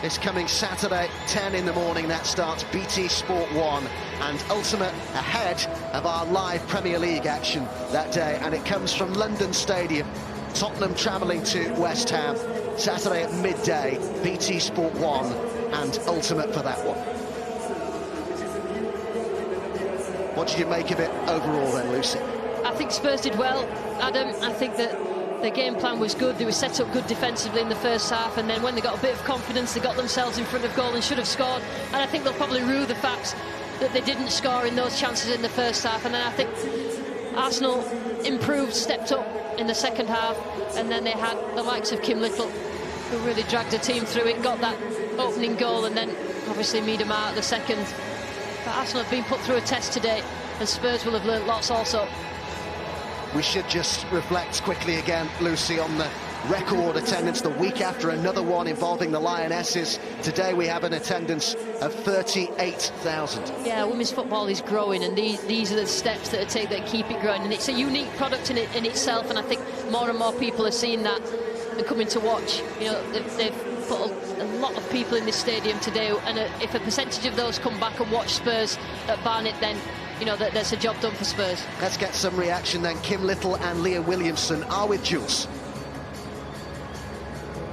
This coming Saturday, 10 in the morning, that starts BT Sport 1, and Ultimate ahead of our live Premier League action that day, and it comes from London Stadium. Tottenham travelling to West Ham, Saturday at midday, BT Sport 1 and Ultimate for that one. What did you make of it overall then, Lucy? I think Spurs did well, Adam. I think that the game plan was good. They were set up good defensively in the first half, and then when they got a bit of confidence, they got themselves in front of goal and should have scored. And I think they'll probably rue the fact that they didn't score in those chances in the first half. And then I think Arsenal improved, stepped up in the second half, and then they had the likes of Kim Little, who really dragged the team through it, got that opening goal, and then obviously Miedema at the second. But Arsenal have been put through a test today, and Spurs will have learnt lots also. We should just reflect quickly again, Lucy, on the record attendance the week after another one involving the Lionesses. Today we have an attendance of 38,000. Yeah, women's football is growing, and these are the steps that take that keep it growing, and it's a unique product in itself, and I think more and more people are seeing that and coming to watch. You know, they've put a lot of people in this stadium today, and if a percentage of those come back and watch Spurs at Barnet, then you know that there's a job done for Spurs. Let's get some reaction then. Kim Little and Leah Williamson are with Jules.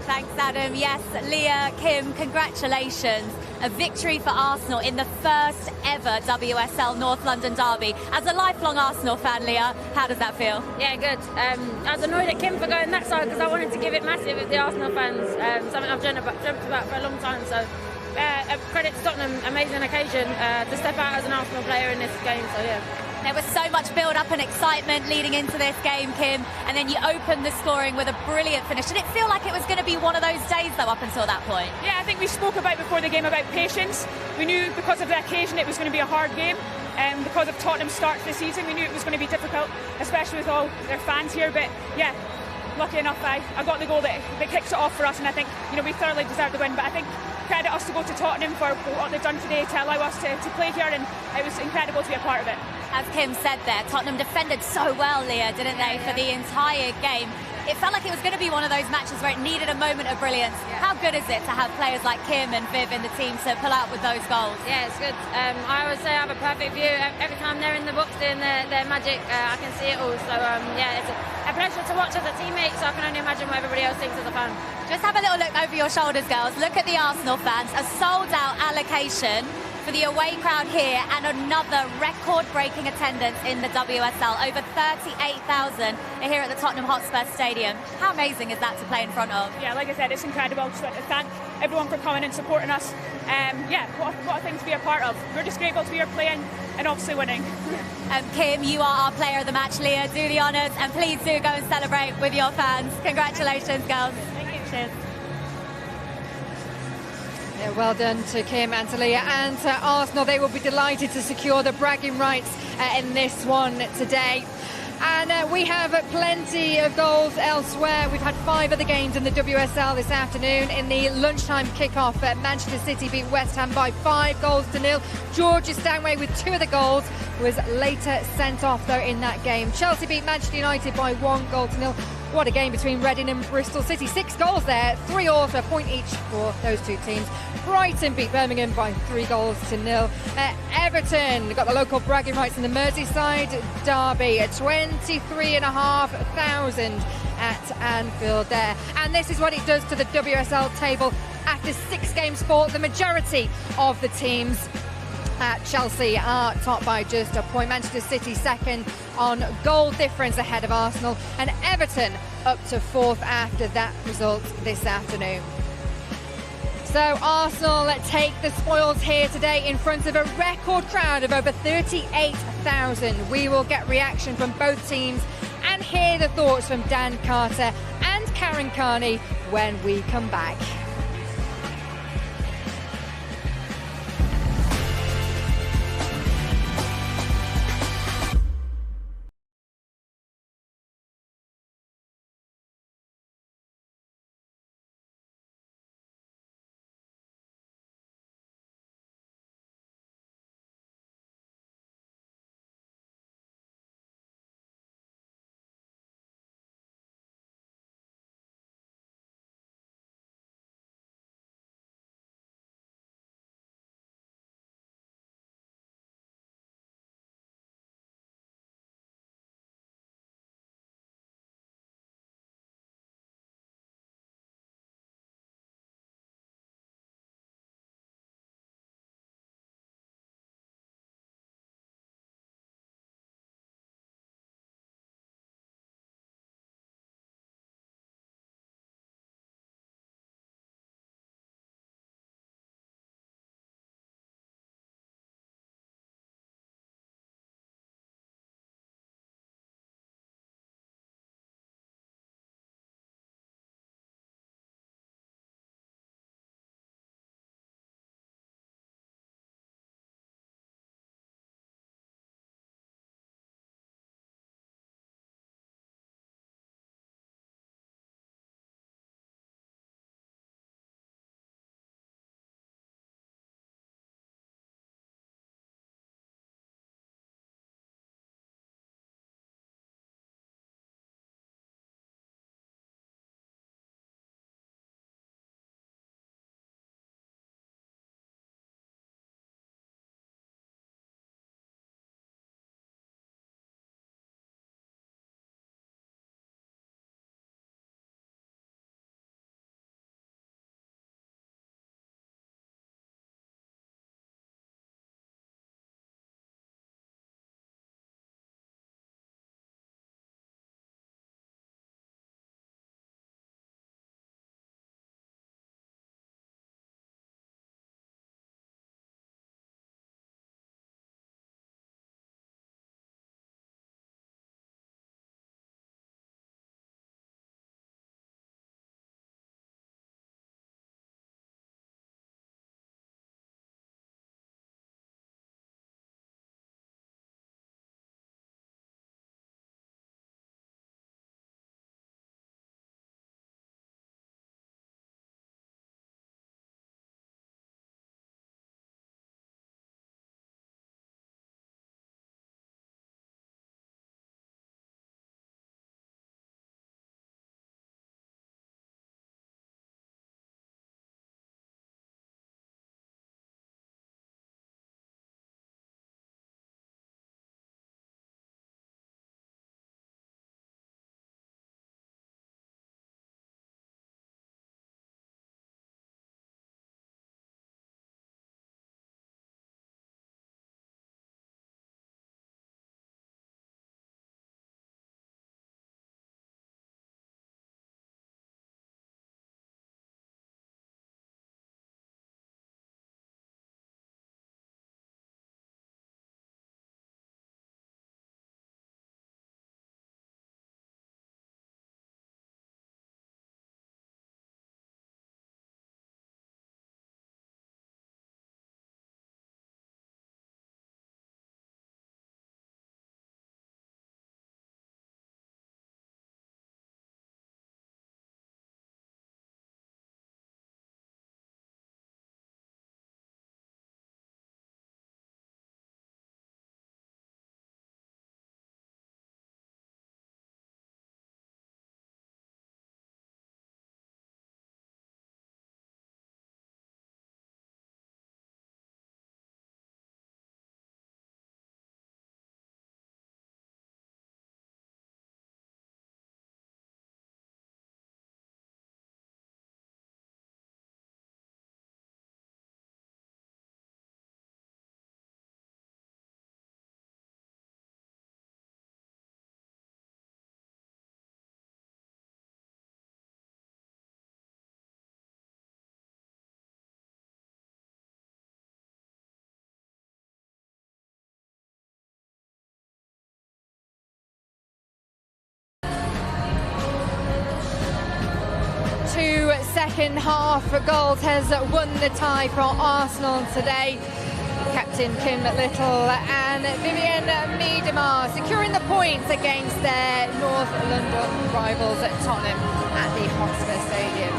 Thanks, Adam. Yes, Leah, Kim, congratulations. A victory for Arsenal in the first ever WSL North London derby. As a lifelong Arsenal fan, Leah, how does that feel? Yeah, good. I was annoyed at Kim for going that side because I wanted to give it massive with the Arsenal fans. Something I've dreamt about for a long time. So credit to Tottenham, amazing occasion to step out as an Arsenal player in this game. So yeah. There was so much build-up and excitement leading into this game, Kim, and then you opened the scoring with a brilliant finish. Did it feel like it was going to be one of those days, though, up until that point? Yeah, I think we spoke about before the game about patience. We knew because of the occasion it was going to be a hard game, and because of Tottenham's start to the season, we knew it was going to be difficult, especially with all their fans here. But yeah, lucky enough, I got the goal that kicks it off for us, and I think we thoroughly deserved the win. But I think credit us to go to Tottenham for what they've done today to allow us to play here, and it was incredible to be a part of it. As Kim said there, Tottenham defended so well, Leah, didn't they, for the entire game? It felt like it was going to be one of those matches where it needed a moment of brilliance. Yeah. How good is it to have players like Kim and Viv in the team to pull out with those goals? Yeah, it's good. I always say I have a perfect view. Every time they're in the box doing their magic, I can see it all. So, yeah, it's a pleasure to watch as a teammate, so I can only imagine what everybody else thinks as a fan. Just have a little look over your shoulders, girls. Look at the Arsenal fans. A sold-out allocation. for the away crowd here, and another record-breaking attendance in the WSL. Over 38,000 are here at the Tottenham Hotspur Stadium. How amazing is that to play in front of? Yeah, like I said, it's incredible. Just want to thank everyone for coming and supporting us. Yeah, what a thing to be a part of. We're just grateful to be here playing and obviously winning. Kim, you are our player of the match. Leah, do the honours, and please do go and celebrate with your fans. Congratulations, girls. Thank you. Cheers. Yeah, well done to Kim and to Leah and to Arsenal. They will be delighted to secure the bragging rights in this one today. And we have plenty of goals elsewhere. We've had 5 other games in the WSL this afternoon. In the lunchtime kickoff, Manchester City beat West Ham by 5-0. Georgia Stanway with 2 of the goals was later sent off though in that game. Chelsea beat Manchester United by 1-0. What a game between Reading and Bristol City. 6 goals there, 3 all, so a point each for those 2 teams. Brighton beat Birmingham by 3-0. Everton got the local bragging rights in the Merseyside derby at 23,500 at Anfield there. And this is what it does to the WSL table after 6 games for the majority of the teams. Chelsea are top by just a point. Manchester City second on goal difference ahead of Arsenal, and Everton up to 4th after that result this afternoon. So Arsenal take the spoils here today in front of a record crowd of over 38,000. We will get reaction from both teams and hear the thoughts from Dan Carter and Karen Carney when we come back. second half goals has won the tie for Arsenal today. Captain Kim Little and Vivienne Miedema securing the points against their North London rivals at Tottenham at the Hotspur Stadium.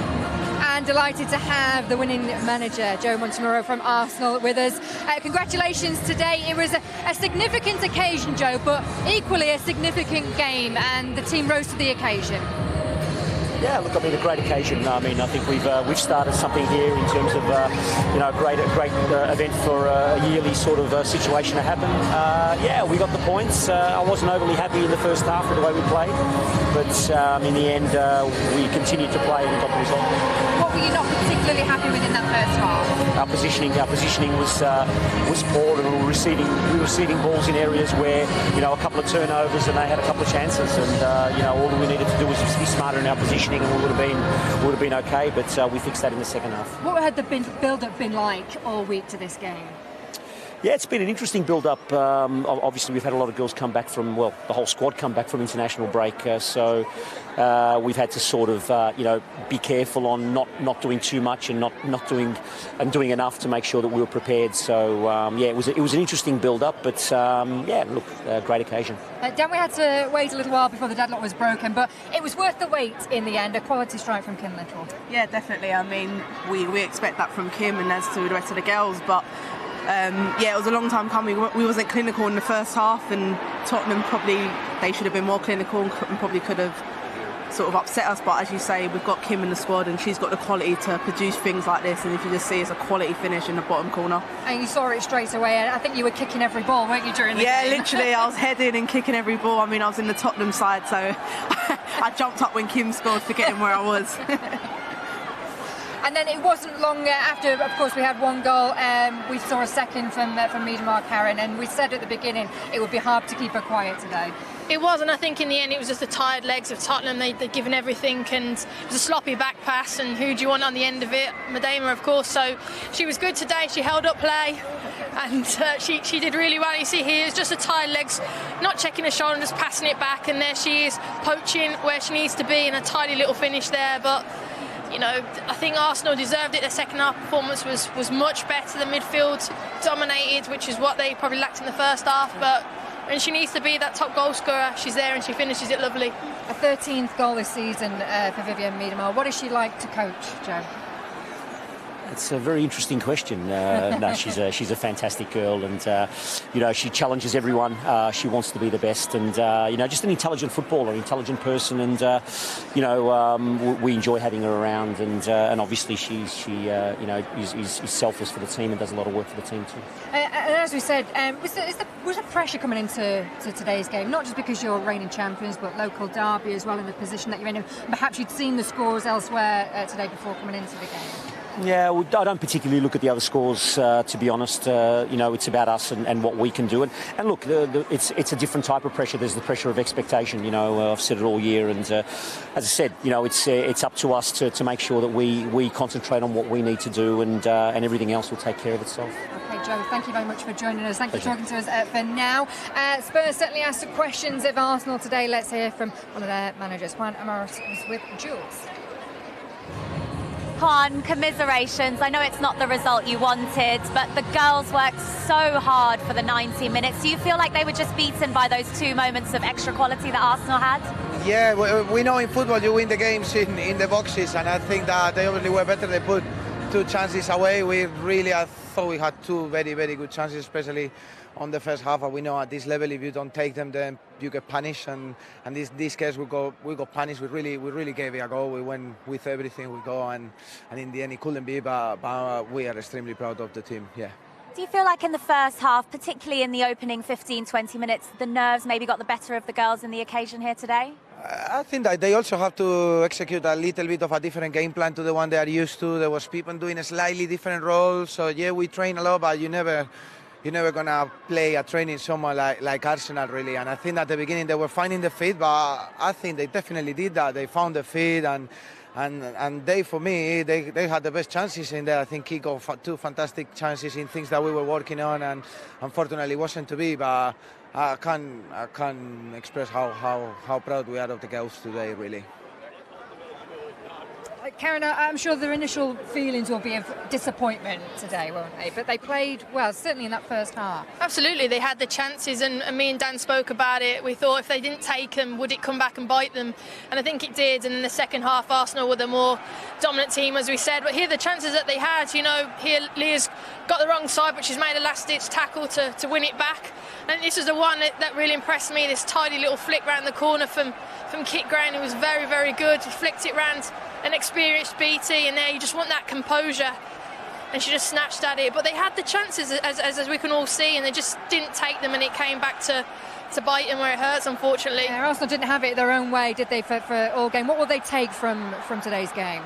And delighted to have the winning manager, Joe Montemurro from Arsenal, with us. Congratulations today. It was a significant occasion, Joe, but equally a significant game, and the team rose to the occasion. Yeah, look, I mean, a great occasion. I mean, I think we've started something here in terms of a great event for a yearly sort of situation to happen. Yeah, we got the points. I wasn't overly happy in the first half with the way we played, but in the end, we continued to play and got the result. What were you not particularly happy with in that first half? Our positioning was poor, and we were receiving balls in areas where a couple of turnovers and they had a couple of chances, and all we needed to do was just be smarter in our positioning, and we would have been okay. But we fixed that in the second half. What had the build-up been like all week to this game? Yeah, it's been an interesting build-up. Obviously, we've had a lot of girls come back from, well, the whole squad come back from international break. So we've had to sort of, be careful on not doing too much and not doing enough to make sure that we were prepared. So yeah, it was an interesting build-up, but yeah, look, great occasion. Dan, we had to wait a little while before the deadlock was broken, but it was worth the wait in the end. A quality strike from Kim Little. Yeah, definitely. I mean, we expect that from Kim and as to the rest of the girls, but. Yeah, it was a long time coming. We wasn't clinical in the first half, and Tottenham they should have been more clinical and probably could have sort of upset us. But as you say, we've got Kim in the squad, and she's got the quality to produce things like this. And if you just see, it's a quality finish in the bottom corner. And you saw it straight away. I think you were kicking every ball, weren't you, during the game? Yeah, literally, I was heading and kicking every ball. I mean, I was in the Tottenham side, so I jumped up when Kim scored, forgetting where I was. And then it wasn't long after, of course, we had one goal. We saw a second from Miedema Karen, and we said at the beginning it would be hard to keep her quiet today. It was, and I think in the end it was just the tired legs of Tottenham. They'd given everything, and it was a sloppy back pass, and who do you want on the end of it? Miedema, of course. So she was good today. She held up play, and she did really well. You see here, it's just the tired legs, not checking her shoulder and just passing it back, and there she is, poaching where she needs to be, and a tidy little finish there. But I think Arsenal deserved it. Their second half performance was much better. The midfield dominated, which is what they probably lacked in the first half. But when she needs to be that top goal scorer, she's there and she finishes it lovely. A 13th goal this season for Vivienne Miedema. What is she like to coach, Joe? It's a very interesting question. No, she's a fantastic girl, and she challenges everyone. She wants to be the best, and just an intelligent footballer, an intelligent person, and we enjoy having her around. And obviously she's selfless for the team and does a lot of work for the team too. And as we said, was there pressure coming into today's game? Not just because you're reigning champions, but local derby as well, in the position that you're in. Perhaps you'd seen the scores elsewhere today before coming into the game. Yeah, well, I don't particularly look at the other scores, to be honest. It's about us and what we can do. And look, it's a different type of pressure. There's the pressure of expectation. I've said it all year. And as I said, it's up to us to make sure that we concentrate on what we need to do, and everything else will take care of itself. Okay, Joe, thank you very much for joining us. Thank you for talking to us for now. Spurs certainly asked some questions of Arsenal today. Let's hear from one of their managers, Juan Amaros, with Jules. Juan, commiserations. I know it's not the result you wanted, but the girls worked so hard for the 90 minutes. Do you feel like they were just beaten by those 2 moments of extra quality that Arsenal had? Yeah, we know in football you win the games in the boxes, and I think that they obviously were better. They put 2 chances away. I thought we had 2 very, very good chances, especially on the first half. We know at this level, if you don't take them, then you get punished. And this case, we got punished. We really gave it a go. We went with everything we go, and in the end, it couldn't be. But we are extremely proud of the team. Yeah. Do you feel like in the first half, particularly in the opening 15-20 minutes, the nerves maybe got the better of the girls in the occasion here today? I think that they also have to execute a little bit of a different game plan to the one they are used to. There was people doing a slightly different role. So yeah, we train a lot, but you're never gonna play a training someone like Arsenal, really. And I think at the beginning they were finding the feet, but I think they definitely did that. They found the feet, and they, for me, they had the best chances in there. I think kickoff, 2 fantastic chances in things that we were working on, and unfortunately it wasn't to be. But I can't express how proud we are of the girls today, really. Karen, I'm sure their initial feelings will be of disappointment today, won't they? But they played well, certainly in that first half. Absolutely, they had the chances, and me and Dan spoke about it. We thought if they didn't take them, would it come back and bite them? And I think it did. And in the second half, Arsenal were the more dominant team, as we said. But here, the chances that they had, here Leah's got the wrong side, but she's made a last-ditch tackle to win it back. And this is the one that really impressed me. This tidy little flick round the corner from Kit Graham. It was very, very good. He flicked it round an experienced BT, and there you just want that composure. And she just snatched at it. But they had the chances, as we can all see, and they just didn't take them, and it came back to bite them where it hurts, unfortunately. Yeah, Arsenal didn't have it their own way, did they, for all game? What will they take from today's game?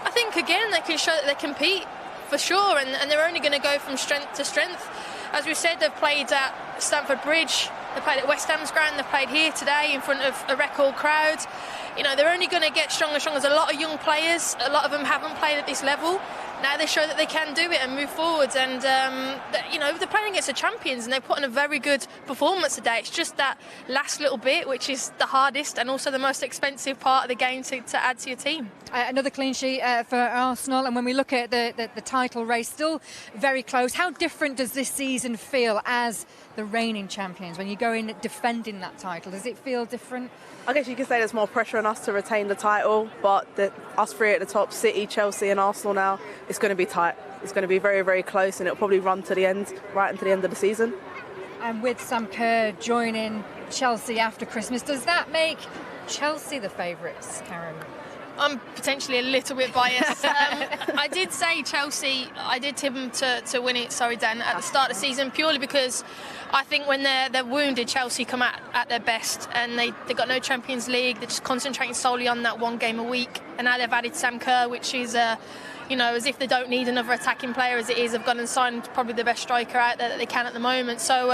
I think, again, they can show that they compete, for sure, and they're only going to go from strength to strength. As we said, they've played at Stamford Bridge, they played at West Ham's ground, they've played here today in front of a record crowd. They're only going to get stronger and stronger. There's a lot of young players, a lot of them haven't played at this level. Now they show that they can do it and move forwards, and they're playing against the champions, and they've put in a very good performance today. It's just that last little bit which is the hardest and also the most expensive part of the game to add to your team. Another clean sheet for Arsenal, and when we look at the title race, still very close. How different does this season feel as the reigning champions when you go in defending that title? Does it feel different? I guess you could say there's more pressure on us to retain the title, but us three at the top, City, Chelsea and Arsenal now, it's going to be tight. It's going to be very, very close, and it'll probably run to the end, right into the end of the season. And with Sam Kerr joining Chelsea after Christmas, does that make Chelsea the favourites, Karen? I'm potentially a little bit biased. I did say Chelsea, I did tip them to win it, Dan, at the start of the season, purely because I think when they're wounded, Chelsea come at their best, and they got no Champions League. They're just concentrating solely on that one game a week, and now they've added Sam Kerr, which is as if they don't need another attacking player as it is. They've gone and signed probably the best striker out there that they can at the moment. So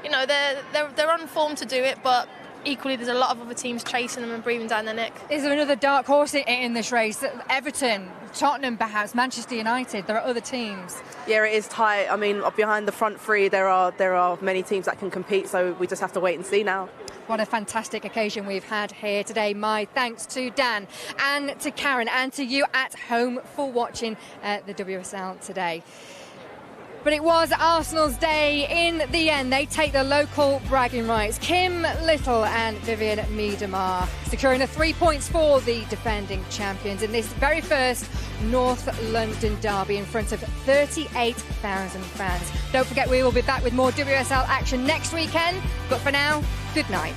they're on form to do it, but equally there's a lot of other teams chasing them and breathing down their neck. Is there another dark horse in this race? Everton, Tottenham perhaps, Manchester United, there are other teams. Yeah, it is tight. I mean, behind the front three there are many teams that can compete, so we just have to wait and see now. What a fantastic occasion we've had here today. My thanks to Dan and to Karen and to you at home for watching the WSL today. But it was Arsenal's day in the end. They take the local bragging rights. Kim Little and Vivian Miedemar securing the 3 points for the defending champions in this very first North London derby in front of 38,000 fans. Don't forget, we will be back with more WSL action next weekend. But for now, good night.